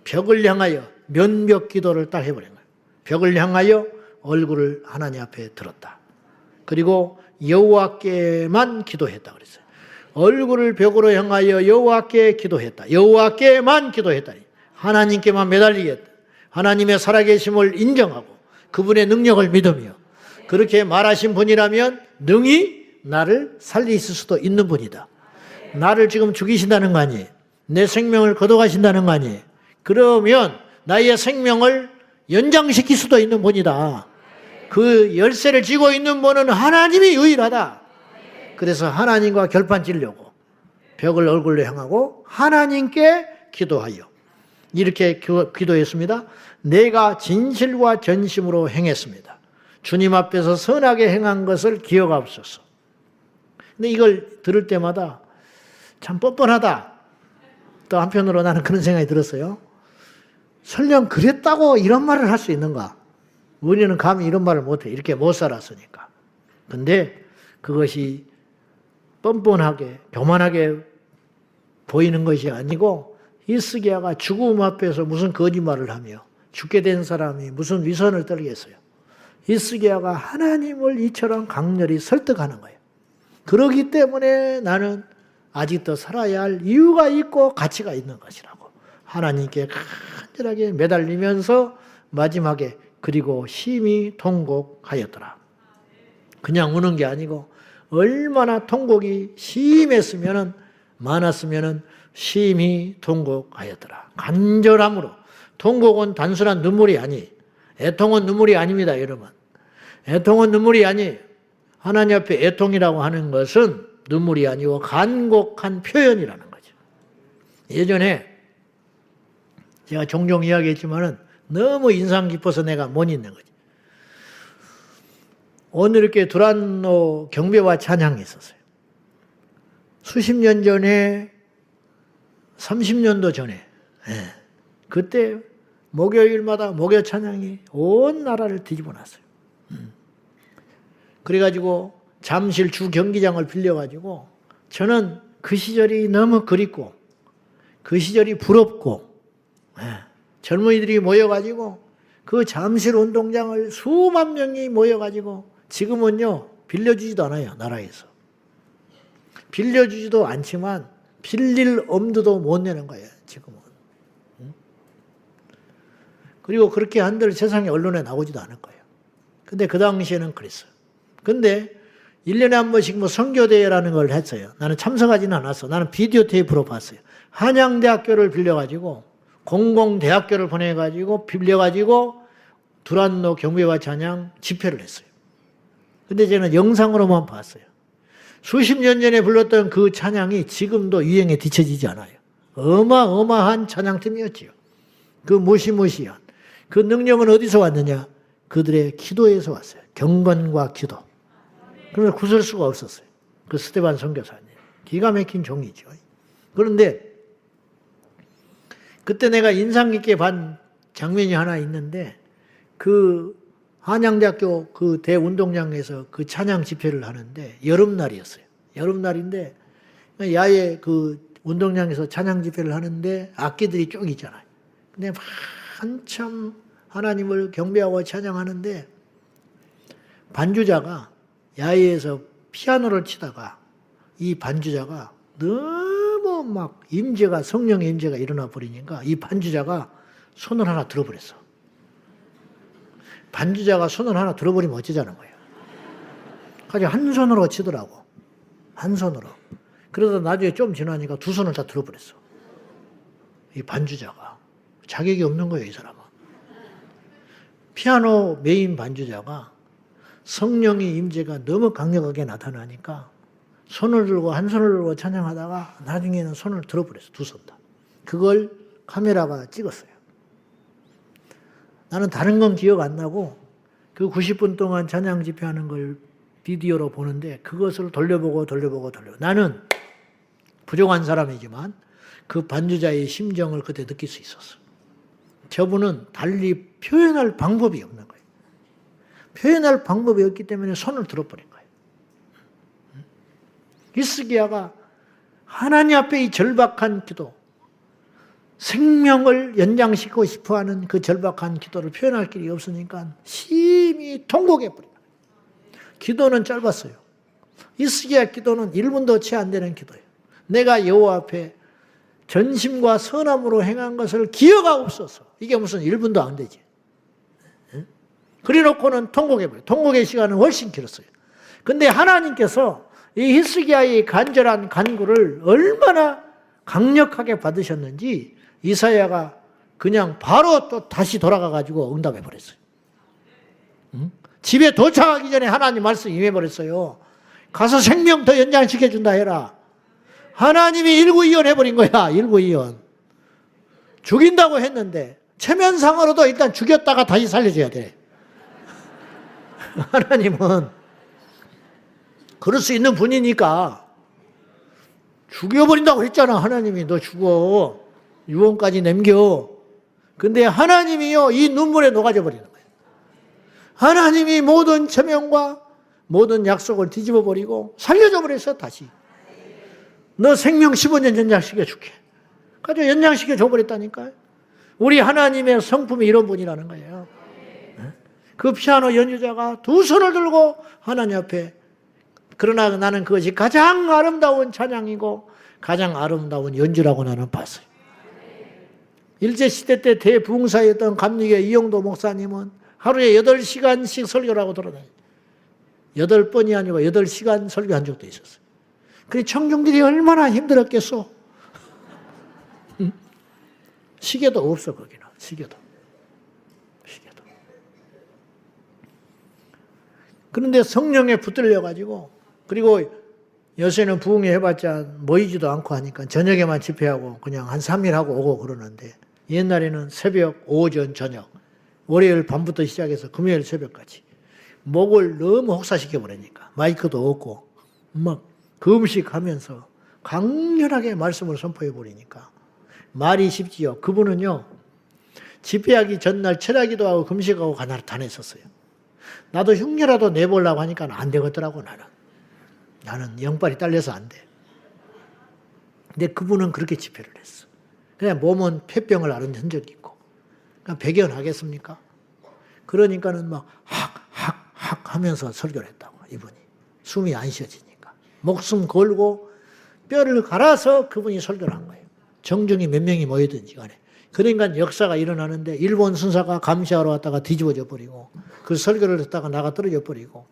벽을 향하여 면벽 기도를 딱 해버린 거예요. 벽을 향하여 얼굴을 하나님 앞에 들었다. 그리고 여호와께만 기도했다 그랬어요. 얼굴을 벽으로 향하여 여호와께 기도했다. 여호와께만 기도했다. 하나님께만 매달리겠다. 하나님의 살아계심을 인정하고 그분의 능력을 믿으며 그렇게 말하신 분이라면 능히 나를 살리실 수도 있는 분이다. 나를 지금 죽이신다는 거 아니에요. 내 생명을 거둬가신다는 거 아니에요. 그러면 나의 생명을 연장시킬 수도 있는 분이다. 그 열쇠를 쥐고 있는 분은 하나님이 유일하다. 그래서 하나님과 결판 지려고 벽을 얼굴로 향하고 하나님께 기도하여 이렇게 기도했습니다. 내가 진실과 전심으로 행했습니다. 주님 앞에서 선하게 행한 것을 기억하옵소서. 근데 이걸 들을 때마다 참 뻔뻔하다. 또 한편으로 나는 그런 생각이 들었어요. 설령 그랬다고 이런 말을 할 수 있는가? 우리는 감히 이런 말을 못해. 이렇게 못 살았으니까. 근데 그것이 뻔뻔하게, 교만하게 보이는 것이 아니고 히스기야가 죽음 앞에서 무슨 거짓말을 하며 죽게 된 사람이 무슨 위선을 떨겠어요. 히스기야가 하나님을 이처럼 강렬히 설득하는 거예요. 그러기 때문에 나는 아직도 살아야 할 이유가 있고 가치가 있는 것이라고. 하나님께 간절하게 매달리면서 마지막에 그리고 심히 통곡하였더라. 그냥 우는 게 아니고 얼마나 통곡이 많았으면 심히 통곡하였더라. 간절함으로. 통곡은 단순한 눈물이 아니. 애통은 눈물이 아닙니다, 여러분. 애통은 눈물이 아니. 하나님 앞에 애통이라고 하는 것은 눈물이 아니고 간곡한 표현이라는 거죠. 예전에 제가 종종 이야기했지만은 너무 인상 깊어서 내가 못 잊는 거지. 오늘 이렇게 두란노 경배와 찬양이 있었어요. 수십 년 전에, 30년도 전에, 그때 목요일마다 목요 찬양이 온 나라를 뒤집어 놨어요. 그래가지고 잠실 주 경기장을 빌려가지고 저는 그 시절이 너무 그립고 그 시절이 부럽고 젊은이들이 모여가지고 그 잠실 운동장을 수만 명이 모여가지고 지금은요 빌려주지도 않아요. 나라에서. 빌려주지도 않지만 빌릴 엄두도 못 내는 거예요. 지금은. 그리고 그렇게 한들 세상에 언론에 나오지도 않을 거예요. 근데 그 당시에는 그랬어요. 근데 1년에 한 번씩 뭐 선교대회라는 걸 했어요. 나는 참석하지는 않았어. 나는 비디오 테이프로 봤어요. 한양대학교를 빌려가지고 공공대학교를 보내가지고 빌려가지고 두란노 경배와 찬양 집회를 했어요. 근데 저는 영상으로만 봤어요. 수십 년 전에 불렀던 그 찬양이 지금도 유행에 뒤처지지 않아요. 어마어마한 찬양팀이었지요. 그 무시무시한 그 능력은 어디서 왔느냐? 그들의 기도에서 왔어요. 경건과 기도. 그러면 구설 수가 없었어요. 그 스테반 선교사님. 기가 막힌 종이죠. 그런데 그때 내가 인상 깊게 본 장면이 하나 있는데 그 한양대학교 그 대운동장에서 그 찬양 집회를 하는데 여름날이었어요. 여름날인데 야외 그 운동장에서 찬양 집회를 하는데 악기들이 쭉 있잖아요. 근데 한참 하나님을 경배하고 찬양하는데 반주자가 야외에서 피아노를 치다가 이 반주자가 너무 막 임재가 성령의 임재가 일어나 버리니까 이 반주자가 손을 하나 들어버렸어. 반주자가 손을 하나 들어버리면 어쩌자는 거예요. 그래서 한 손으로 치더라고. 한 손으로. 그러다 나중에 좀 지나니까 두 손을 다 들어버렸어. 이 반주자가. 자격이 없는 거예요, 이 사람은. 피아노 메인 반주자가 성령의 임재가 너무 강력하게 나타나니까 손을 들고 한 손을 들고 찬양하다가 나중에는 손을 들어버렸어. 두 손 다. 그걸 카메라가 찍었어요. 나는 다른 건 기억 안 나고 그 90분 동안 찬양 집회하는 걸 비디오로 보는데 그것을 돌려보고. 나는 부족한 사람이지만 그 반주자의 심정을 그때 느낄 수 있었어. 저분은 달리 표현할 방법이 없는 거예요. 표현할 방법이 없기 때문에 손을 들어버린 거예요. 히스기야가 하나님 앞에 이 절박한 기도, 생명을 연장시키고 싶어하는 그 절박한 기도를 표현할 길이 없으니까 심히 통곡해버린 거예요. 기도는 짧았어요. 히스기야 기도는 1분도 채 안 되는 기도예요. 내가 여호와 앞에 전심과 선함으로 행한 것을 기억하옵소서. 이게 무슨 1분도 안 되지. 그래놓고는 통곡해버려요. 통곡의 시간은 훨씬 길었어요. 근데 하나님께서 이 히스기야의 간절한 간구를 얼마나 강력하게 받으셨는지 이사야가 그냥 바로 또 다시 돌아가가지고 응답해버렸어요. 집에 도착하기 전에 하나님 말씀 임해버렸어요. 가서 생명 더 연장시켜준다 해라. 하나님이 일구이연 해버린 거야. 일구이연. 죽인다고 했는데 체면상으로도 일단 죽였다가 다시 살려줘야 돼. 하나님은 그럴 수 있는 분이니까 죽여버린다고 했잖아. 하나님이 너 죽어. 유언까지 남겨. 근데 하나님이요 이 눈물에 녹아져 버리는 거예요. 하나님이 모든 체면과 모든 약속을 뒤집어 버리고 살려줘 버렸어. 다시. 너 생명 15년 연장시켜 줄게. 가지고 연장시켜 줘버렸다니까요. 우리 하나님의 성품이 이런 분이라는 거예요. 그 피아노 연주자가 두 손을 들고 하나님 앞에, 그러나 나는 그것이 가장 아름다운 찬양이고 가장 아름다운 연주라고 나는 봤어요. 일제시대 때 대부흥사였던 감리교 이영도 목사님은 하루에 8시간씩 설교를 하고 돌아다녀요. 8번이 아니고 8시간 설교한 적도 있었어요. 그 청중들이 얼마나 힘들었겠어. 시계도 없어 거기는. 시계도. 그런데 성령에 붙들려가지고, 그리고 요새는 부흥회 해봤자 모이지도 않고 하니까 저녁에만 집회하고 그냥 한 3일 하고 오고 그러는데, 옛날에는 새벽, 오전, 저녁, 월요일 밤부터 시작해서 금요일 새벽까지 목을 너무 혹사시켜버리니까 마이크도 없고 막 금식하면서 강렬하게 말씀을 선포해버리니까 말이 쉽지요. 그분은요 집회하기 전날 철야기도 하고 금식하고 다녔었어요. 나도 흉내라도 내보려고 하니까 안 되겠더라고. 나는 영빨이 딸려서 안 돼. 근데 그분은 그렇게 집회를 했어. 그냥 몸은 폐병을 앓은 흔적이 있고. 그냥 배견하겠습니까? 그러니까는 막 학학학 하면서 설교를 했다고. 이분이 숨이 안 쉬어지니까 목숨 걸고 뼈를 갈아서 그분이 설교를 한 거예요. 정중히 몇 명이 모이든지 간에. 그러니까 역사가 일어나는데 일본 순사가 감시하러 왔다가 뒤집어져 버리고, 그 설교를 듣다가 나가 떨어져 버리고,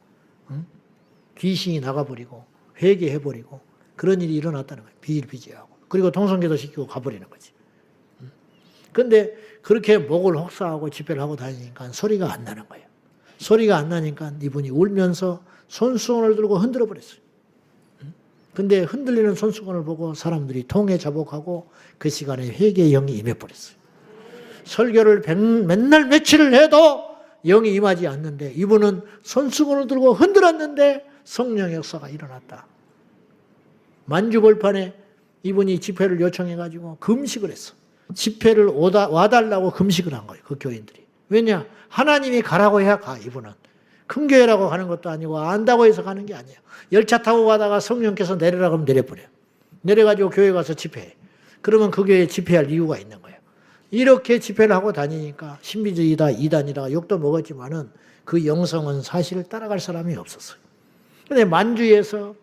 귀신이 나가버리고 회개해버리고 그런 일이 일어났다는 거예요. 비일비재하고. 그리고 통성기도 시키고 가버리는 거지. 근데 그렇게 목을 혹사하고 집회를 하고 다니니까 소리가 안 나는 거예요. 소리가 안 나니까 이분이 울면서 손수건을 들고 흔들어 버렸어요. 근데 흔들리는 손수건을 보고 사람들이 통에 자복하고 그 시간에 회개의 영이 임해 버렸어요. 설교를 맨날 며칠을 해도 영이 임하지 않는데 이분은 손수건을 들고 흔들었는데 성령의 역사가 일어났다. 만주벌판에 이분이 집회를 요청해가지고 금식을 했어. 집회를 와달라고 금식을 한 거예요. 그 교인들이. 왜냐? 하나님이 가라고 해야 가, 이분은. 큰 교회라고 가는 것도 아니고 안다고 해서 가는 게 아니에요. 열차 타고 가다가 성령께서 내려라고 하면 내려버려요. 내려가지고 교회 가서 집회해. 그러면 그 교회에 집회할 이유가 있는 거예요. 이렇게 집회를 하고 다니니까 신비주의다, 이단이다 욕도 먹었지만은 그 영성은 사실 따라갈 사람이 없었어요. 근데 만주에서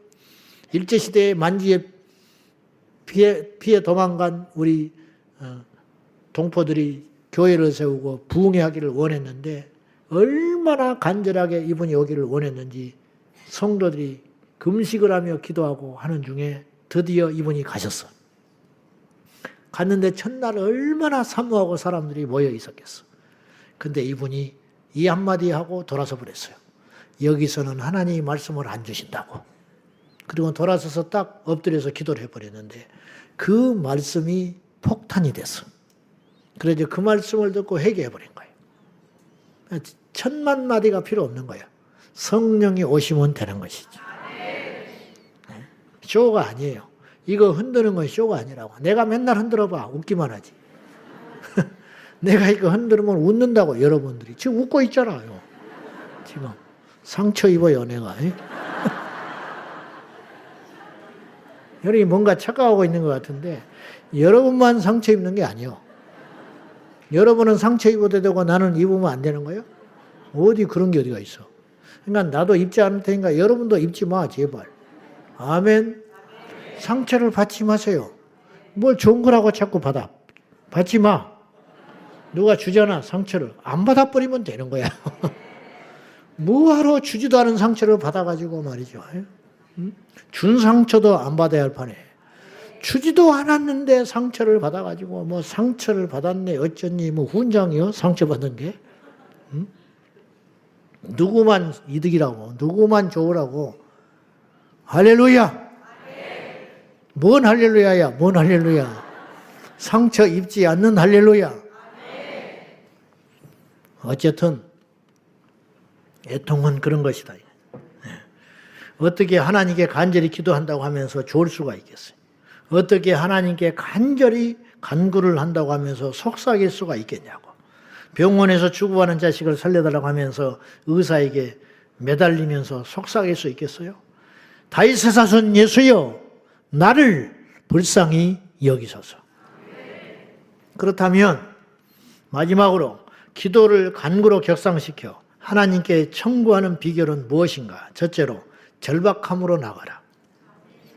일제시대에 만주에 피해 도망간 우리 동포들이 교회를 세우고 부흥하기를 원했는데 얼마나 간절하게 이분이 오기를 원했는지 성도들이 금식을 하며 기도하고 하는 중에 드디어 이분이 가셨어. 갔는데 첫날 얼마나 사모하고 사람들이 모여 있었겠어. 근데 이분이 이 한마디 하고 돌아서 버렸어요. 여기서는 하나님이 말씀을 안 주신다고. 그리고 돌아서서 딱 엎드려서 기도를 해버렸는데 그 말씀이 폭탄이 됐어. 그래서 그 말씀을 듣고 회개해버린 거예요. 10,000마디가 필요 없는 거예요. 성령이 오시면 되는 것이지. 쇼가 아니에요. 이거 흔드는 건 쇼가 아니라고. 내가 맨날 흔들어봐. 웃기만 하지. 내가 이거 흔들면 웃는다고 여러분들이. 지금 웃고 있잖아요. 지금. 상처 입어요 내가. 여러분이 뭔가 착각하고 있는 것 같은데 여러분만 상처 입는 게 아니에요. 여러분은 상처 입어도 되고 나는 입으면 안 되는 거예요? 어디 그런 게 어디가 있어. 그러니까 나도 입지 않을 테니까 여러분도 입지 마 제발. 아멘. 상처를 받지 마세요. 뭘 좋은 거라고 자꾸 받지 마. 누가 주잖아 상처를. 안 받아버리면 되는 거야. 뭐하러 주지도 않은 상처를 받아가지고 말이죠. 준 상처도 안 받아야 할 판에 주지도 않았는데 상처를 받아가지고 뭐 상처를 받았네 어쩌니 뭐 훈장이요? 상처받은 게. 누구만 이득이라고 누구만 좋으라고. 할렐루야. 뭔 할렐루야야. 뭔 할렐루야. 상처 입지 않는 할렐루야. 어쨌든 애통은 그런 것이다. 어떻게 하나님께 간절히 기도한다고 하면서 좋을 수가 있겠어요? 어떻게 하나님께 간절히 간구를 한다고 하면서 속삭일 수가 있겠냐고. 병원에서 죽어가는 자식을 살려달라고 하면서 의사에게 매달리면서 속삭일 수 있겠어요? 다윗의 자손 예수여 나를 불쌍히 여기소서. 그렇다면 마지막으로 기도를 간구로 격상시켜 하나님께 청구하는 비결은 무엇인가? 첫째로 절박함으로 나가라.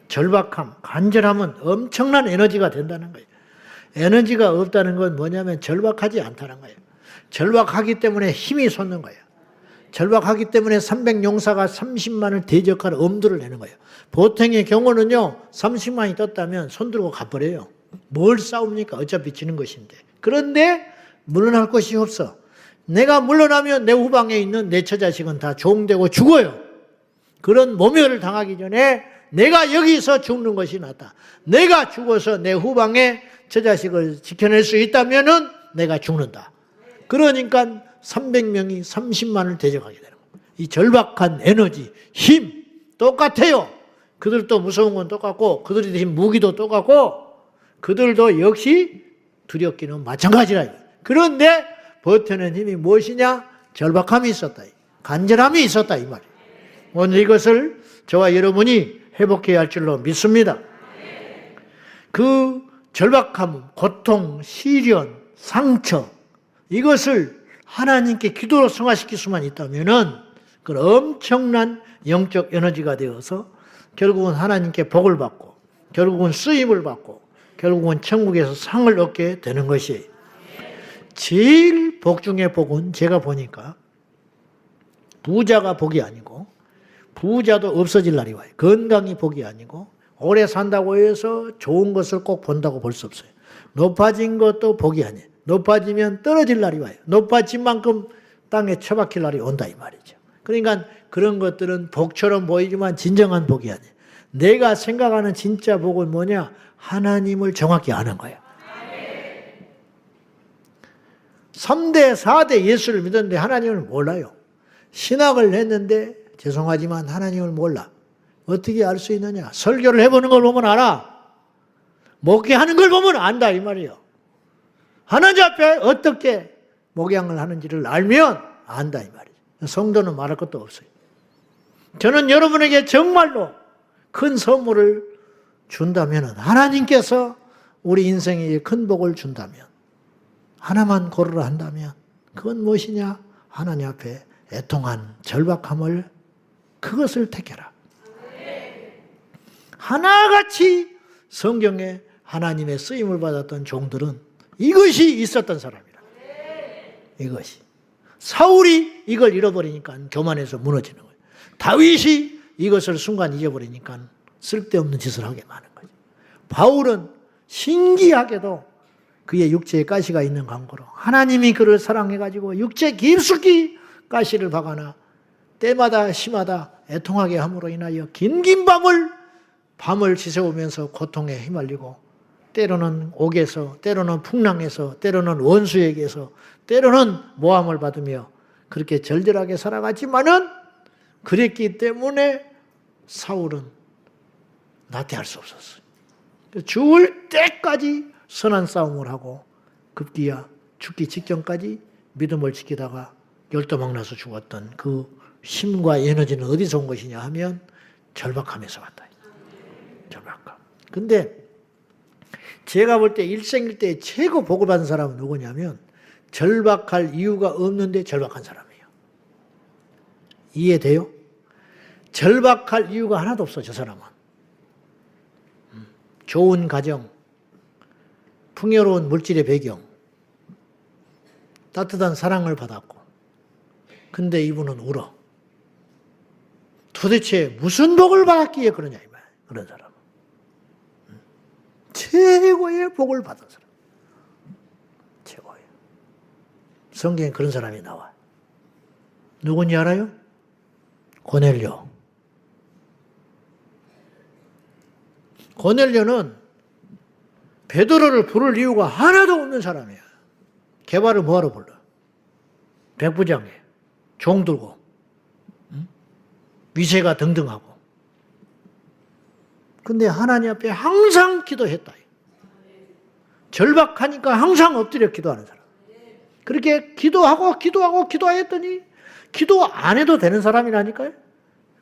절박함, 간절함은 엄청난 에너지가 된다는 거예요. 에너지가 없다는 건 뭐냐면 절박하지 않다는 거예요. 절박하기 때문에 힘이 솟는 거예요. 절박하기 때문에 300용사가 30만을 대적할 엄두를 내는 거예요. 보통의 경우는요 30만이 떴다면 손들고 가버려요. 뭘 싸웁니까? 어차피 지는 것인데. 그런데 물러날 것이 없어. 내가 물러나면 내 후방에 있는 내 처자식은 다 종되고 죽어요. 그런 모멸을 당하기 전에 내가 여기서 죽는 것이 낫다. 내가 죽어서 내 후방에 처자식을 지켜낼 수 있다면은 내가 죽는다. 그러니까 300명이 30만을 대적하게 되는 거예요. 이 절박한 에너지, 힘 똑같아요. 그들도 무서운 건 똑같고 그들이 대신 무기도 똑같고 그들도 역시 두렵기는 마찬가지라. 그런데 버티는 힘이 무엇이냐? 절박함이 있었다. 간절함이 있었다 이 말이에요. 오늘 이것을 저와 여러분이 회복해야 할 줄로 믿습니다. 그 절박함, 고통, 시련, 상처 이것을 하나님께 기도로 승화시킬 수만 있다면은 그 엄청난 영적 에너지가 되어서 결국은 하나님께 복을 받고 결국은 쓰임을 받고 결국은 천국에서 상을 얻게 되는 것이에요. 제일 복 중의 복은 제가 보니까 부자가 복이 아니고 부자도 없어질 날이 와요. 건강이 복이 아니고 오래 산다고 해서 좋은 것을 꼭 본다고 볼 수 없어요. 높아진 것도 복이 아니에요. 높아지면 떨어질 날이 와요. 높아진 만큼 땅에 처박힐 날이 온다 이 말이죠. 그러니까 그런 것들은 복처럼 보이지만 진정한 복이 아니에요. 내가 생각하는 진짜 복은 뭐냐? 하나님을 정확히 아는 거예요. 3대, 4대 예수를 믿었는데 하나님을 몰라요. 신학을 했는데 죄송하지만 하나님을 몰라. 어떻게 알 수 있느냐? 설교를 해보는 걸 보면 알아. 목회하는 걸 보면 안다 이 말이에요. 하나님 앞에 어떻게 목양을 하는지를 알면 안다 이 말이에요. 성도는 말할 것도 없어요. 저는 여러분에게 정말로 큰 선물을 준다면 하나님께서 우리 인생에 큰 복을 준다면 하나만 고르라 한다면 그건 무엇이냐? 하나님 앞에 애통한 절박함을 그것을 택해라. 하나같이 성경에 하나님의 쓰임을 받았던 종들은 이것이 있었던 사람이라. 이것이. 사울이 이걸 잃어버리니까 교만해서 무너지는 거예요. 다윗이 이것을 순간 잊어버리니까 쓸데없는 짓을 하게 많은 거죠. 바울은 신기하게도 그의 육체에 가시가 있는 관계로 하나님이 그를 사랑해가지고 육체 깊숙이 가시를 박아나 때마다 심하다 애통하게 함으로 인하여 긴긴 밤을 지새우면서 고통에 휘말리고 때로는 옥에서 때로는 풍랑에서 때로는 원수에게서 때로는 모함을 받으며 그렇게 절절하게 살아갔지만은 그랬기 때문에 사울은 나태할 수 없었어요. 죽을 때까지 선한 싸움을 하고 급기야 죽기 직전까지 믿음을 지키다가 열도망 나서 죽었던 그 힘과 에너지는 어디서 온 것이냐 하면 절박함에서 왔다. 절박함. 근데 제가 볼 때 일생일대에 최고 복을 받은 사람은 누구냐면 절박할 이유가 없는데 절박한 사람이에요. 이해돼요? 절박할 이유가 하나도 없어 저 사람은. 좋은 가정, 풍요로운 물질의 배경, 따뜻한 사랑을 받았고 근데 이분은 울어. 도대체 무슨 복을 받았기에 그러냐 이 말. 그런 사람은. 최고의 복을 받은 사람. 최고예요. 성경에 그런 사람이 나와요. 누군지 알아요? 고넬료. 고넬료는 베드로를 부를 이유가 하나도 없는 사람이야. 개발을 뭐하러 불러? 백부장에 종 들고 위세가 등등하고. 근데 하나님 앞에 항상 기도했다. 절박하니까 항상 엎드려 기도하는 사람. 그렇게 기도했더니 기도 안 해도 되는 사람이라니까요.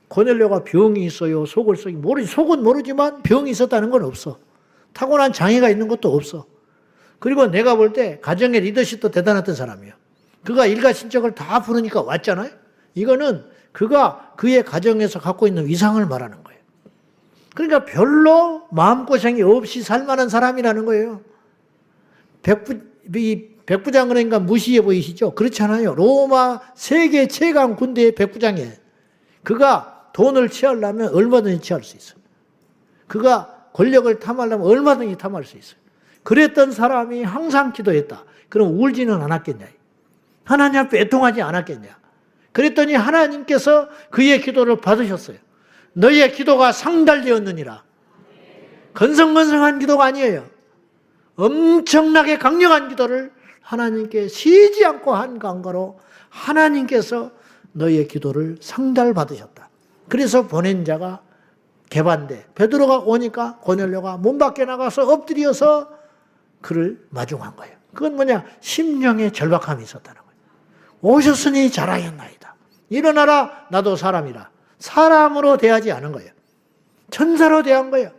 고넬료가 병이 있어요. 속을 썩이 모르지. 속은 모르지만 병이 있었다는 건 없어. 타고난 장애가 있는 것도 없어. 그리고 내가 볼 때 가정의 리더십도 대단했던 사람이에요. 그가 일가신적을 다 부르니까 왔잖아요. 이거는 그가 그의 가정에서 갖고 있는 위상을 말하는 거예요. 그러니까 별로 마음고생이 없이 살만한 사람이라는 거예요. 백부장 그러니까 무시해 보이시죠? 그렇지 않아요. 로마 세계 최강 군대의 백부장이에요. 그가 돈을 취하려면 얼마든지 취할 수 있어요. 그가 권력을 탐하려면 얼마든지 탐할 수 있어요. 그랬던 사람이 항상 기도했다. 그럼 울지는 않았겠냐? 하나님 앞에 애통하지 않았겠냐? 그랬더니 하나님께서 그의 기도를 받으셨어요. 너희의 기도가 상달되었느니라. 건성건성한 기도가 아니에요. 엄청나게 강력한 기도를 하나님께 쉬지 않고 한 간거로 하나님께서 너희의 기도를 상달받으셨다. 그래서 보낸 자가 개반대. 베드로가 오니까 고넬료가 문 밖에 나가서 엎드려서 그를 마중한 거예요. 그건 뭐냐? 심령의 절박함이 있었다는 거예요. 오셨으니 잘하였나이다. 일어나라, 나도 사람이라. 사람으로 대하지 않은 거예요. 천사로 대한 거예요.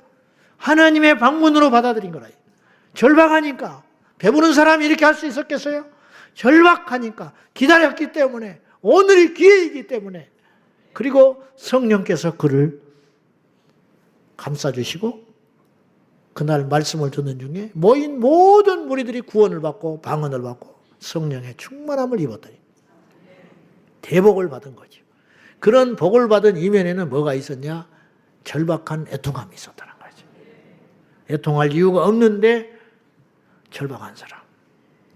하나님의 방문으로 받아들인 거라. 절박하니까. 배부른 사람이 이렇게 할 수 있었겠어요? 절박하니까. 기다렸기 때문에. 오늘이 기회이기 때문에. 그리고 성령께서 그를 감싸주시고 그날 말씀을 듣는 중에 모인 모든 무리들이 구원을 받고 방언을 받고 성령의 충만함을 입었더니 대복을 받은 거죠. 그런 복을 받은 이면에는 뭐가 있었냐? 절박한 애통함이 있었다는 거죠. 애통할 이유가 없는데 절박한 사람.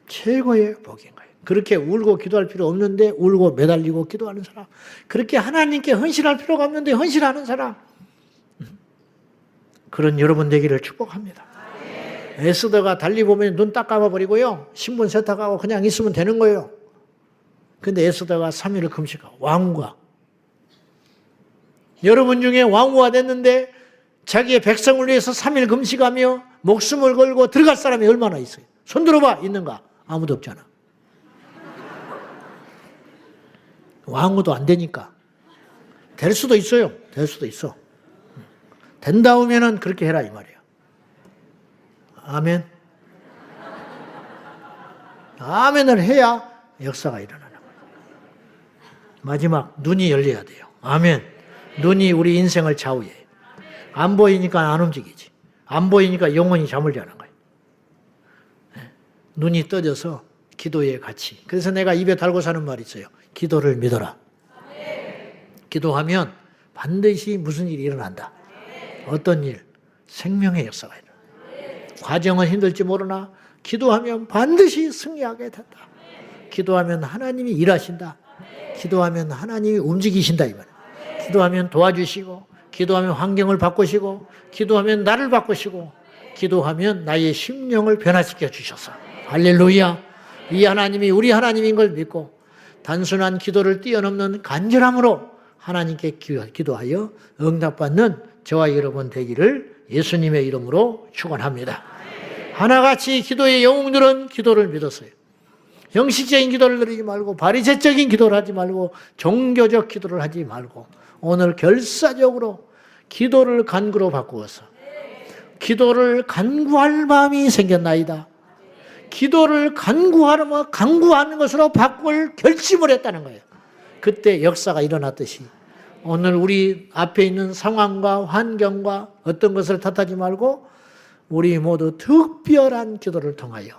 최고의 복인 거예요. 그렇게 울고 기도할 필요 없는데 울고 매달리고 기도하는 사람, 그렇게 하나님께 헌신할 필요가 없는데 헌신하는 사람, 그런 여러분 되기를 축복합니다. 에스더가 달리 보면 눈 딱 감아버리고요, 신분 세탁하고 그냥 있으면 되는 거예요. 근데 에스더가 3일을 금식하고 왕후가, 여러분 중에 왕후가 됐는데 자기의 백성을 위해서 3일 금식하며 목숨을 걸고 들어갈 사람이 얼마나 있어요? 손 들어봐. 있는가? 아무도 없잖아. 왕후도 안 되니까. 될 수도 있어요. 될 수도 있어. 된다 하면은 그렇게 해라 이 말이에요. 아멘. 아멘을 해야 역사가 일어나는 거예요. 마지막, 눈이 열려야 돼요. 아멘. 눈이 우리 인생을 좌우해. 안 보이니까 안 움직이지. 안 보이니까 영혼이 잠을 자는 거예요. 눈이 떠져서 기도에 같이. 그래서 내가 입에 달고 사는 말이 있어요. 기도를 믿어라. 기도하면 반드시 무슨 일이 일어난다. 어떤 일? 생명의 역사가 일어난다. 과정은 힘들지 모르나 기도하면 반드시 승리하게 된다. 기도하면 하나님이 일하신다. 기도하면 하나님이 움직이신다 이 말이에요. 기도하면 도와주시고, 기도하면 환경을 바꾸시고, 기도하면 나를 바꾸시고, 기도하면 나의 심령을 변화시켜 주셔서, 할렐루야. 이 하나님이 우리 하나님인 걸 믿고 단순한 기도를 뛰어넘는 간절함으로 하나님께 기도하여 응답받는 저와 여러분 되기를 예수님의 이름으로 축원합니다. 하나같이 기도의 영웅들은 기도를 믿었어요. 형식적인 기도를 드리지 말고, 바리새적인 기도를 하지 말고, 종교적 기도를 하지 말고, 오늘 결사적으로 기도를 간구로 바꾸어서 기도를 간구할 마음이 생겼나이다. 기도를 간구하는 것으로 바꿀 결심을 했다는 거예요. 그때 역사가 일어났듯이 오늘 우리 앞에 있는 상황과 환경과 어떤 것을 탓하지 말고 우리 모두 특별한 기도를 통하여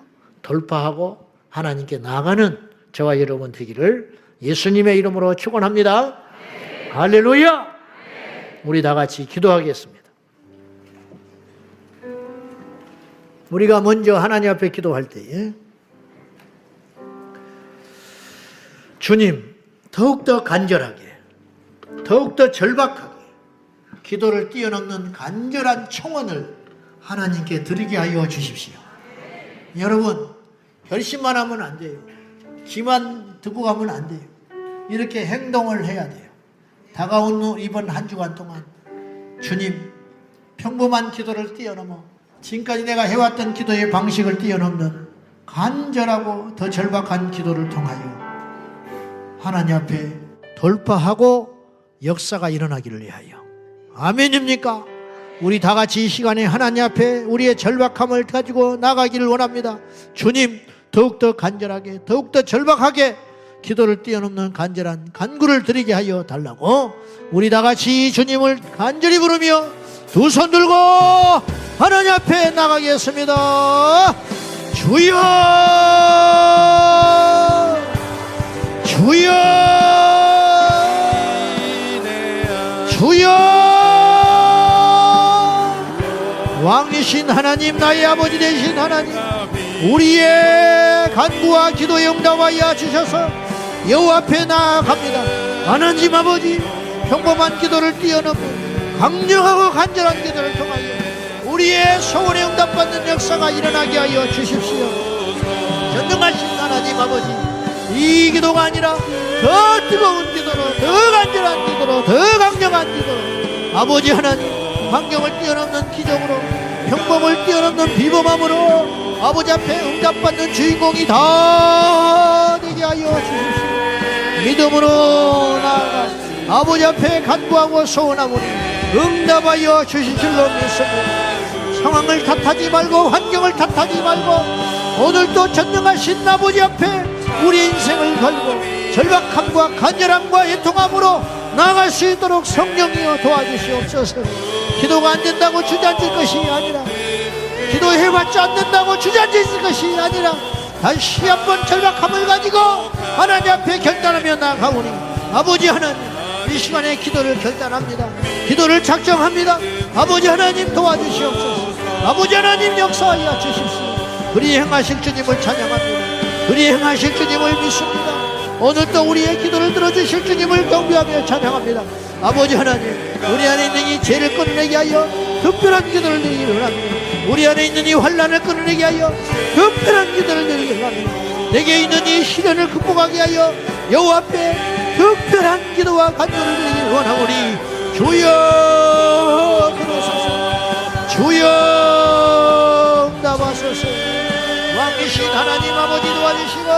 돌파하고 하나님께 나아가는 저와 여러분 되기를 예수님의 이름으로 축원합니다. 할렐루야! 우리 다 같이 기도하겠습니다. 우리가 먼저 하나님 앞에 기도할 때에 주님, 더욱더 간절하게, 더욱더 절박하게 기도를 뛰어넘는 간절한 청원을 하나님께 드리게 하여 주십시오. 여러분, 결심만 하면 안 돼요. 귀만 듣고 가면 안 돼요. 이렇게 행동을 해야 돼요. 다가온 이번 한 주간 동안 주님, 평범한 기도를 뛰어넘어 지금까지 내가 해왔던 기도의 방식을 뛰어넘는 간절하고 더 절박한 기도를 통하여 하나님 앞에 돌파하고 역사가 일어나기를 위하여. 아멘입니까? 우리 다 같이 이 시간에 하나님 앞에 우리의 절박함을 가지고 나가기를 원합니다. 주님, 더욱더 간절하게, 더욱더 절박하게 기도를 뛰어넘는 간절한 간구를 드리게 하여 달라고 우리 다 같이 주님을 간절히 부르며 두 손 들고 하나님 앞에 나가겠습니다. 주여, 주여, 주여. 왕이신 하나님, 나의 아버지 되신 하나님, 우리의 간구와 기도에 응답하여 주셔서 여호와 앞에 나아갑니다. 하나님 아버지, 평범한 기도를 뛰어넘는 강력하고 간절한 기도를 통하여 우리의 소원에 응답받는 역사가 일어나게 하여 주십시오. 전능하신 하나님 아버지, 이 기도가 아니라 더 뜨거운 기도로, 더 간절한 기도로, 더 강력한 기도로 아버지 하나님, 환경을 뛰어넘는 기적으로, 평범을 뛰어넘는 비범함으로 아버지 앞에 응답받는 주인공이 다 되게 하여 주십시오. 믿음으로 나아가 아버지 앞에 간구하고 소원하오니 응답하여 주실 줄로 믿습니다. 상황을 탓하지 말고, 환경을 탓하지 말고, 오늘도 전능하신 아버지 앞에 우리 인생을 걸고 절박함과 간절함과 애통함으로 나아갈 수 있도록 성령이여 도와주시옵소서. 기도가 안 된다고 주저앉을 것이 아니라, 기도해봤자 안 된다고 주저앉을 것이 아니라, 다시 한번 절박함을 가지고 하나님 앞에 결단하며 나아가오니 아버지 하나님, 이 시간에 기도를 결단합니다. 기도를 작정합니다. 아버지 하나님 도와주시옵소서. 아버지 하나님 역사하여 주십시오. 그리 행하실 주님을 찬양합니다. 그리 행하실 주님을 믿습니다. 오늘 또 우리의 기도를 들어주실 주님을 경배하며 찬양합니다. 아버지 하나님, 우리 안에 있는 이 죄를 끊어내게 하여 특별한 기도를 드리기를 원합니다. 우리 안에 있는 이 환난을 끊어내게 하여 특별한 기도를 드리기를 원합니다. 내게 있는 이 시련을 극복하게 하여 여호와 앞에 특별한 기도와 간구를 드리기를 원하오니 주여 들어오소서. 주여 응답하소서. 왕이신 하나님 아버지 도와주시고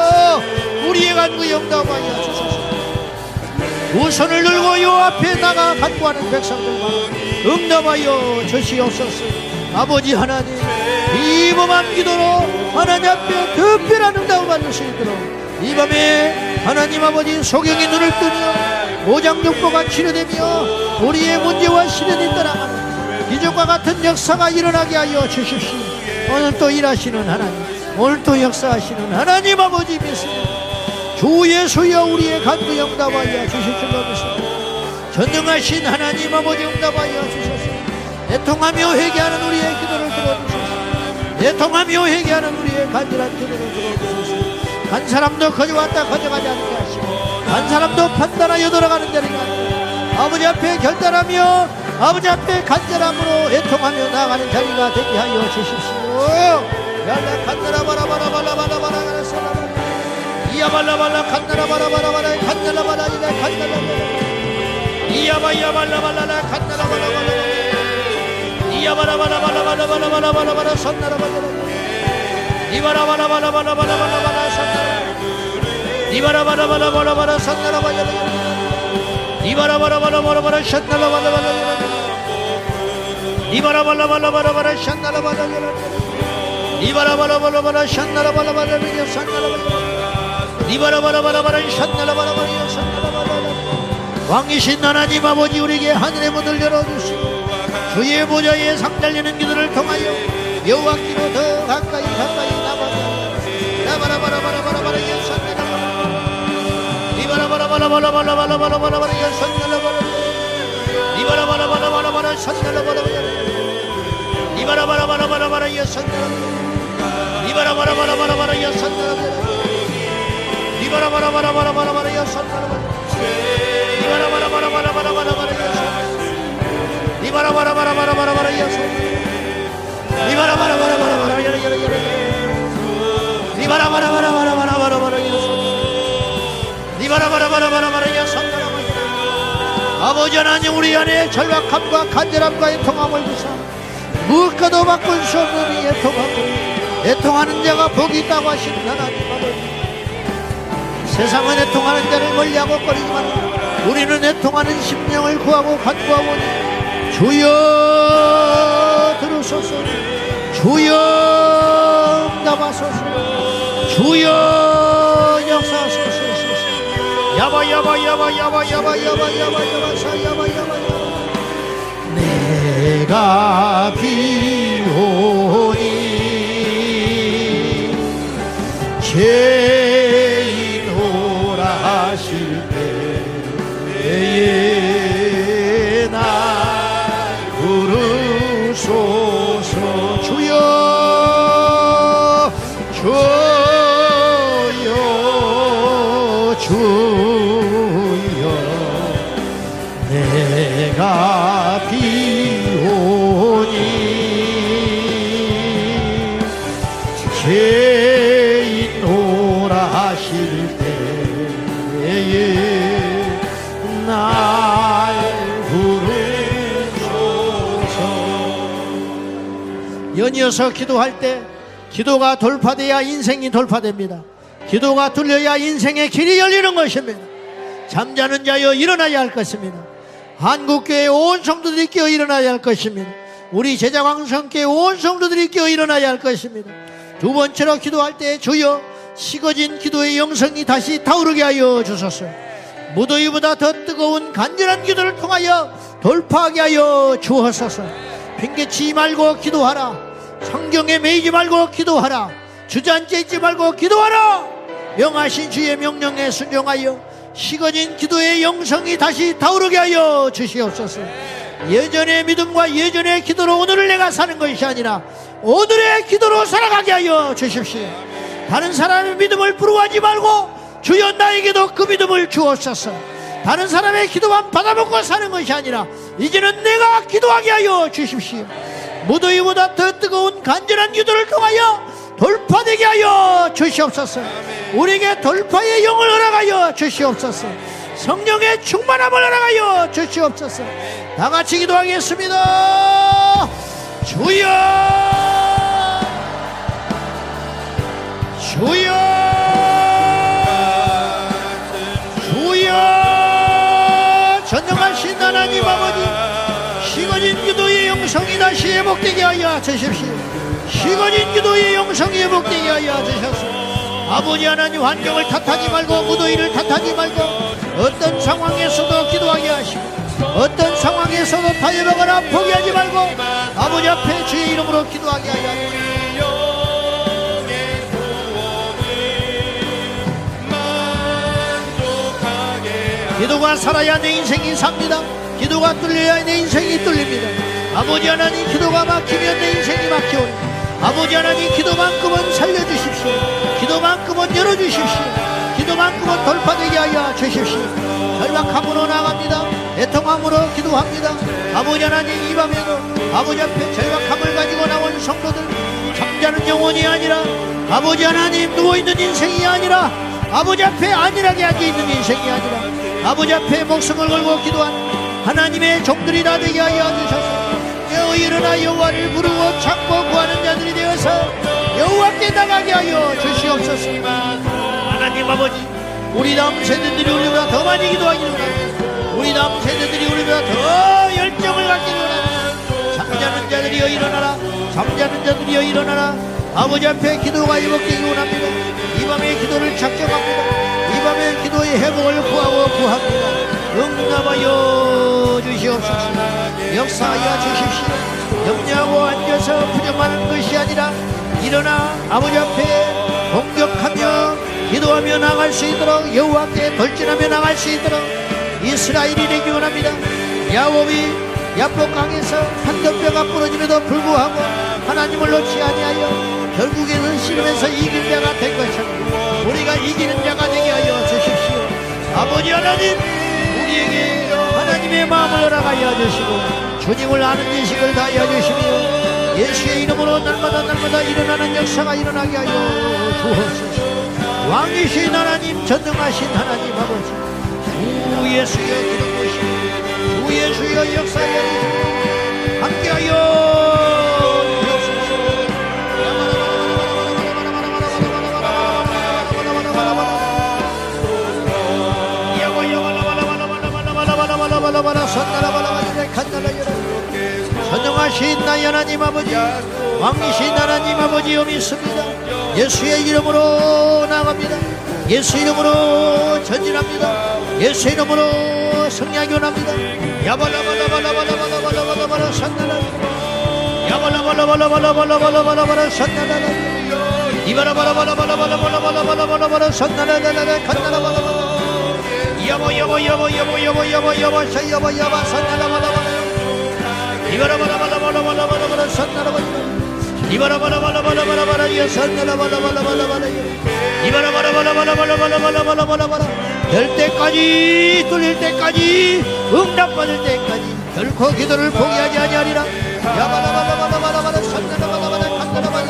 우리의 간구 응답하여 주소서. 두 손을 들고 여호와 앞에 나가 간구하는 백성들 바랍니다. 응답하여 주시옵소서. 아버지 하나님, 비범한 기도로 하나님 앞에 특별한 응답을 받을 수 있도록 이 밤에 하나님 아버지 소경이 눈을 뜨며 모장육보가 치료되며 우리의 문제와 시련이 떠나가는 기적과 같은 역사가 일어나게 하여 주십시오. 오늘 또 일하시는 하나님, 오늘 또 역사하시는 하나님 아버지 믿습니다. 주 예수여 우리의 간구 응답하여 주실 줄로 믿습니다. 전능하신 하나님 아버지 응답하여 주소서. 애통하며 회개하는 우리의 기도를 들어주소서. 애통하며 회개하는 우리의 간절한 기도를 들어주소서. 한 사람도 거저왔다 거저가지 않게 하시고 한 사람도 판단하여 돌아가는 자리가 아니라 아버지 앞에 결단하며 아버지 앞에 간절함으로 애통하며 나아가는 자리가 되게 하여 주십시오. 야라 간나라 바라바라 바라바라 가라사라 이야발라발라 간나라 바라바라 간나라 바라이다 간나라 이야바이야발라발라 간나라 바라바라 이야바라바라바라바라바라바라바라 선나라바라 이바라바라바라바라바라바라 선나라 이바라바라바라바라바라 선나라바라 이바라바라바라바라바라 샷나라바라바라 이바라바라바라바라바라 샷나라바라 이바라바라바라바라 샷나라바라바라 선나라바라 이바라바라바라바라 샷나라바라바라 선나라바라 왕이신 하나님 아버지 우리에게 하늘의 문을 열어주시고 주의 보좌에 상달리는 기도를 통하여 여호와께로 더 가까이 나바라바라바라바라바라 이바라바라바라바라바라바라바라 이바라바라바라바라바라 이바라바라바라바라바라 아버지 하나님 우리 안에 절박함과 간절함과 애통함을 주사 무엇과도 바꿀 수 없는 이 애통함을 애통하는 자가 복이 있다고 하시는 하나님 아버지 세상은 애통하는 자를 멀리하고 꺼리지만 우리는 애통하는 심령을 구하고 간구하오니 주여 들으소서. 주여 응답하소서. 주여 역사하소서. 내가 비오니 죄인 오라 하실 때에 날 부르소서. 주여 주여 내가 비오니 죄인 오라 하실 때에 날 부르소서. 연이어서 기도할 때 기도가 돌파돼야 인생이 돌파됩니다. 기도가 뚫려야 인생의 길이 열리는 것입니다. 잠자는 자여 일어나야 할 것입니다. 한국교회 온 성도들이 깨어 일어나야 할 것입니다. 우리 제자광성교회 온 성도들이 깨어 일어나야 할 것입니다. 두 번째로 기도할 때 주여 식어진 기도의 영성이 다시 타오르게 하여 주소서. 무더위보다 더 뜨거운 간절한 기도를 통하여 돌파하게 하여 주옵소서. 핑계치지 말고 기도하라. 성경에 매이지 말고 기도하라. 주저앉아 있지 말고 기도하라. 명하신 주의 명령에 순종하여 식어진 기도의 영성이 다시 타오르게 하여 주시옵소서. 예전의 믿음과 예전의 기도로 오늘을 내가 사는 것이 아니라 오늘의 기도로 살아가게 하여 주십시오. 다른 사람의 믿음을 부러워하지 말고 주여 나에게도 그 믿음을 주옵소서. 다른 사람의 기도만 받아먹고 사는 것이 아니라 이제는 내가 기도하게 하여 주십시오. 무더위보다 더 뜨거운 간절한 기도를 통하여 돌파되게 하여 주시옵소서. 우리에게 돌파의 영을 허락하여 주시옵소서. 성령의 충만함을 허락하여 주시옵소서. 다같이 기도하겠습니다. 주여, 주여, 주여. 전능하신 하나님 아버지, 식어진 기도의 영성이 다시 회복되게 하여 주십시오. 식어진 기도의 영성이 회복되게 하여 주셨소. 아버지 하나님, 환경을 탓하지 말고 무더위를 탓하지 말고 어떤 상황에서도 기도하게 하시고 어떤 상황에서도 타협하거나 포기하지 말고 아버지 앞에 주의 이름으로 기도하게 하여 주십시오. 기도가 살아야 내 인생이 삽니다. 기도가 뚫려야 내 인생이 뚫립니다. 아버지 하나님, 기도가 막히면 내 인생이 막혀오니 아버지 하나님, 기도만큼은 살려주십시오. 기도만큼은 열어주십시오. 기도만큼은 돌파되게 하여 주십시오. 절박함으로 나갑니다. 애통함으로 기도합니다. 아버지 하나님, 이 밤에도 아버지 앞에 절박함을 가지고 나온 성도들, 잠자는 영혼이 아니라 아버지 하나님, 누워있는 인생이 아니라 아버지 앞에 안일하게 앉아있는 인생이 아니라 아버지 앞에 목숨을 걸고 기도하는 하나님의 종들이 다 되게 하여 주셔서 일어나 여호와를 부르고 찾고 구하는 자들이 되어서 여호와께 나가게 하여 주시옵소서. 하나님 아버지, 우리 다음 세대들이 우리보다 더 많이 기도하기를 원합니다. 우리 다음 세대들이 우리보다 더 열정을 갖기를 원합니다. 잠자는 자들이여 일어나라. 잠자는 자들이여 일어나라. 아버지 앞에 기도가 회복되기 원합니다. 이 밤에 기도를 작정합니다. 이 밤에 기도의 회복을 구합니다. 응답하여 주시옵소서. 역사하여 주십시오. 염려하고 앉아서 부정하는 것이 아니라 일어나 아버지 앞에 공격하며 기도하며 나갈 수 있도록, 여호와께 돌진하며 나갈 수 있도록 이스라엘이 되기 원합니다. 야곱이 야복강에서 한 덤벼가 부러짐에도 불구하고 하나님을 놓지 아니하여 결국에는 씨름에서 이긴 자가 된 것처럼 우리가 이기는 자가 되게 하여 주십시오. 아버지 하나님, 우리에게 하나님의 마음을 허락하여 주시고 주님을 아는 지식을 다하여 주시며 예수의 이름으로 날마다 일어나는 역사가 일어나게 하여 주옵소서. 왕이신 하나님, 전능하신 하나님 아버지, 주 예수여 기도하시고 주 예수여 역사하여 주시고 함께하여 전능하신 나의 하나님 아버지, 왕이신 하나님 아버지여 믿습니다. 예수의 이름으로 나갑니다. 예수 이름으로 전진합니다. 예수 이름으로 승리하기 원합니다. 야발라발라발라발라발라발라발라발라 산나라 야발라발라발라발라발라발라발라 산나라 이바라발라발라발라발라발라발라발라 산나라라라 간나라발라발라 여보 산나라발라발라 이바라발라발라발라발라발라 산나라발라 이바라발라발라발라발라발라 산나라발라발라발라 이바라발라발라발라발라발라발라 될 때까지, 뚫릴 때까지, 응답받을 때까지 결코 기도를 포기하지 아니하리라. 야발라발라발라발라발라 산나라발라발라 간나라발라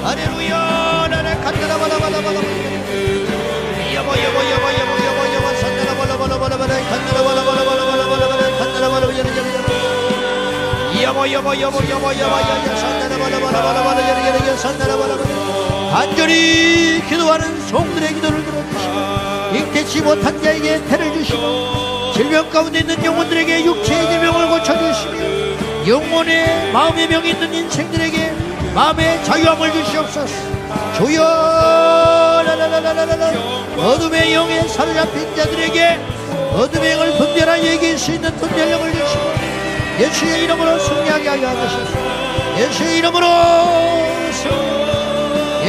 할렐루야 나네 간다라바라바라바라 여보 산다라바라바라바라바라 간다라바라바라바라바라 간다라바라바라 여보 산다라바라바라바라바라 산다라바라바라 간절히 기도하는 종들의 기도를 들어주시고 잉태치 못한 자에게 태를 주시고 질병 가운데 있는 영혼들에게 육체의 질병을 고쳐주시며 영혼의 마음의 병이 있는 인생들에게 마음의 자유함을 주시옵소서. 주여 어둠의 영에 사로잡힌 자들에게 어둠의 영을 분별하여 이길 수 있는 분별력을 주시고 예수의 이름으로 승리하게 하여 주시옵소서. 예수의 이름으로 승리,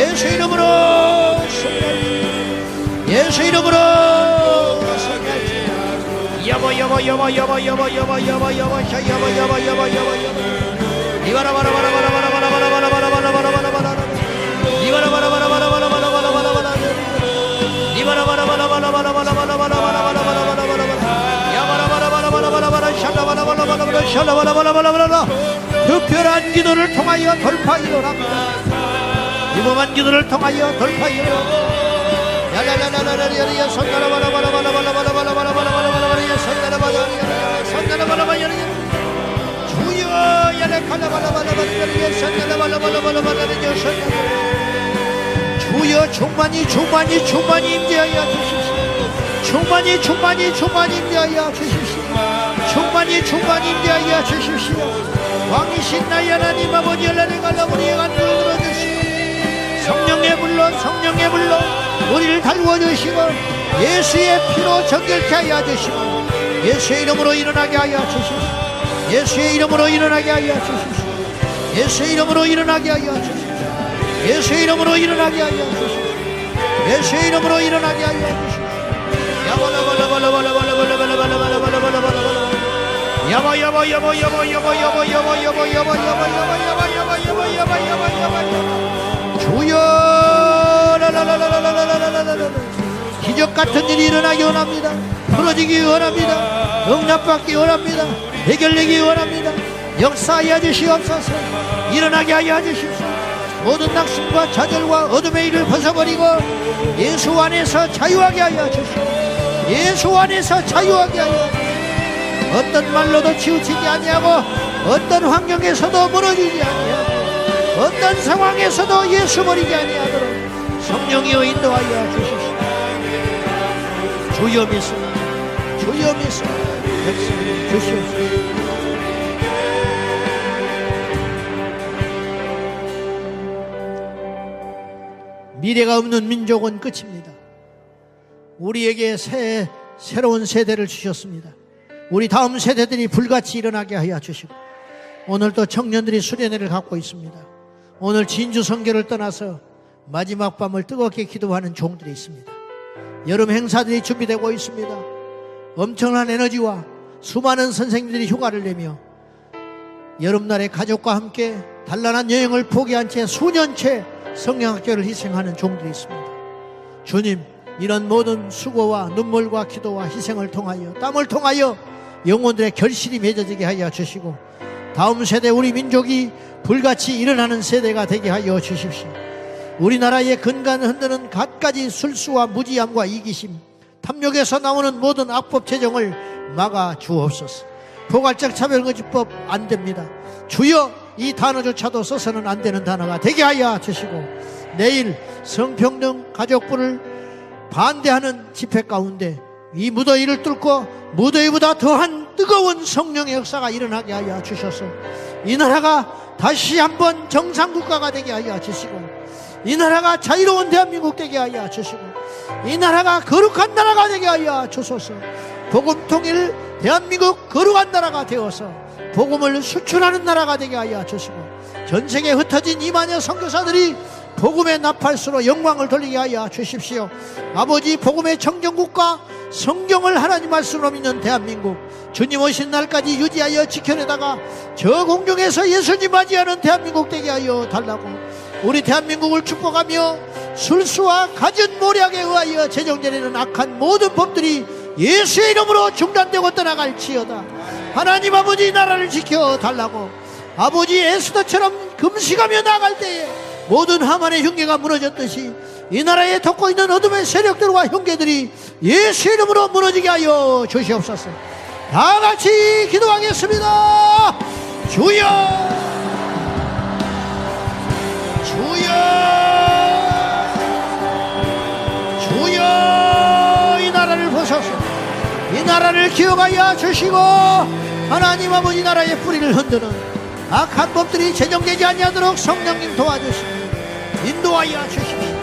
예수 이름으로 예수 이름으로 여보 특별한 기도를 통하여 돌파 일어납니다. 이범한 기도를 통하여 돌파 일어납니다. 주여 충만히 임재하여 주십시오. 충만히 임재하여 주십시오. 충만히 임재하여 주십시오. 왕이신 나의 하나님 아버지 열라를 갈라버리에 간구를 들어주시고 성령의 불로 우리를 달구어 주시고 예수의 피로 정결케 하여 주시고 예수의 이름으로 일어나게 하여 주십시오. 예수의 이름으로 일어나게 하여 주십시오. 예수의 이름으로 일어나게 하여 주십시오. 예수의 이름으로 일어나게 하여 주십시오. 예수의 이름으로 일어나게 하여 주십시오. 주여 기적 같은 일이 일어나기 원합니다. 풀어지기 원합니다. 응답받기 원합니다. 해결되기 원합니다. 역사하여 주시옵소서. 일어나게 하여 주십시오. 모든 낙심과 좌절과 어둠의 일을 벗어버리고 예수 안에서 자유하게 하여 주시옵소서. 예수 안에서 자유하게 하여 주시옵소서. 어떤 말로도 치우치지 아니하고 어떤 환경에서도 무너지지 아니하고 어떤 상황에서도 예수 버리지 아니하도록 성령이여 인도하여 주십시오. 주여 믿습니다. 주여 믿습니다. 역사해 주시옵소서. 미래가 없는 민족은 끝입니다. 우리에게 새로운 세대를 주셨습니다. 우리 다음 세대들이 불같이 일어나게 하여 주시고 오늘도 청년들이 수련회를 갖고 있습니다. 오늘 진주 선교를 떠나서 마지막 밤을 뜨겁게 기도하는 종들이 있습니다. 여름 행사들이 준비되고 있습니다. 엄청난 에너지와 수많은 선생님들이 휴가를 내며 여름날에 가족과 함께 단란한 여행을 포기한 채 수년째 성령학교를 희생하는 종들이 있습니다. 주님, 이런 모든 수고와 눈물과 기도와 희생을 통하여 땀을 통하여 영혼들의 결실이 맺어지게 하여 주시고 다음 세대 우리 민족이 불같이 일어나는 세대가 되게 하여 주십시오. 우리나라의 근간을 흔드는 갖가지 술수와 무지함과 이기심, 탐욕에서 나오는 모든 악법 제정을 막아 주옵소서. 포괄적 차별금지법 안 됩니다. 주여, 이 단어조차도 써서는 안 되는 단어가 되게 하여 주시고 내일 성평등 가족부를 반대하는 집회 가운데 이 무더위를 뚫고 무더위보다 더한 뜨거운 성령의 역사가 일어나게 하여 주셔서 이 나라가 다시 한번 정상국가가 되게 하여 주시고 이 나라가 자유로운 대한민국 되게 하여 주시고 이 나라가 거룩한 나라가 되게 하여 주소서. 복음 통일 대한민국 거룩한 나라가 되어서 복음을 수출하는 나라가 되게 하여 주시고 전세계에 흩어진 2만여 선교사들이 복음의 나팔수로 영광을 돌리게 하여 주십시오. 아버지, 복음의 청정국가 성경을 하나님 말씀으로 믿는 대한민국 주님 오신 날까지 유지하여 지켜내다가 저 공중에서 예수님 맞이하는 대한민국 되게 하여 달라고 우리 대한민국을 축복하며 술수와 가진 모략에 의하여 제정되는 악한 모든 법들이 예수의 이름으로 중단되고 떠나갈지어다. 하나님 아버지, 나라를 지켜달라고 아버지 에스더처럼 금식하며 나갈 때에 모든 하만의 흉계가 무너졌듯이 이 나라에 덮고 있는 어둠의 세력들과 형제들이 예수의 이름으로 무너지게 하여 주시옵소서. 다 같이 기도하겠습니다. 주여, 주여, 주여, 이 나라를 보소서. 이 나라를 기억하여 주시고 하나님 아버지 나라의 뿌리를 흔드는 악한 법들이 제정되지 아니하도록 성령님 도와주시고 인도하여 주십시오.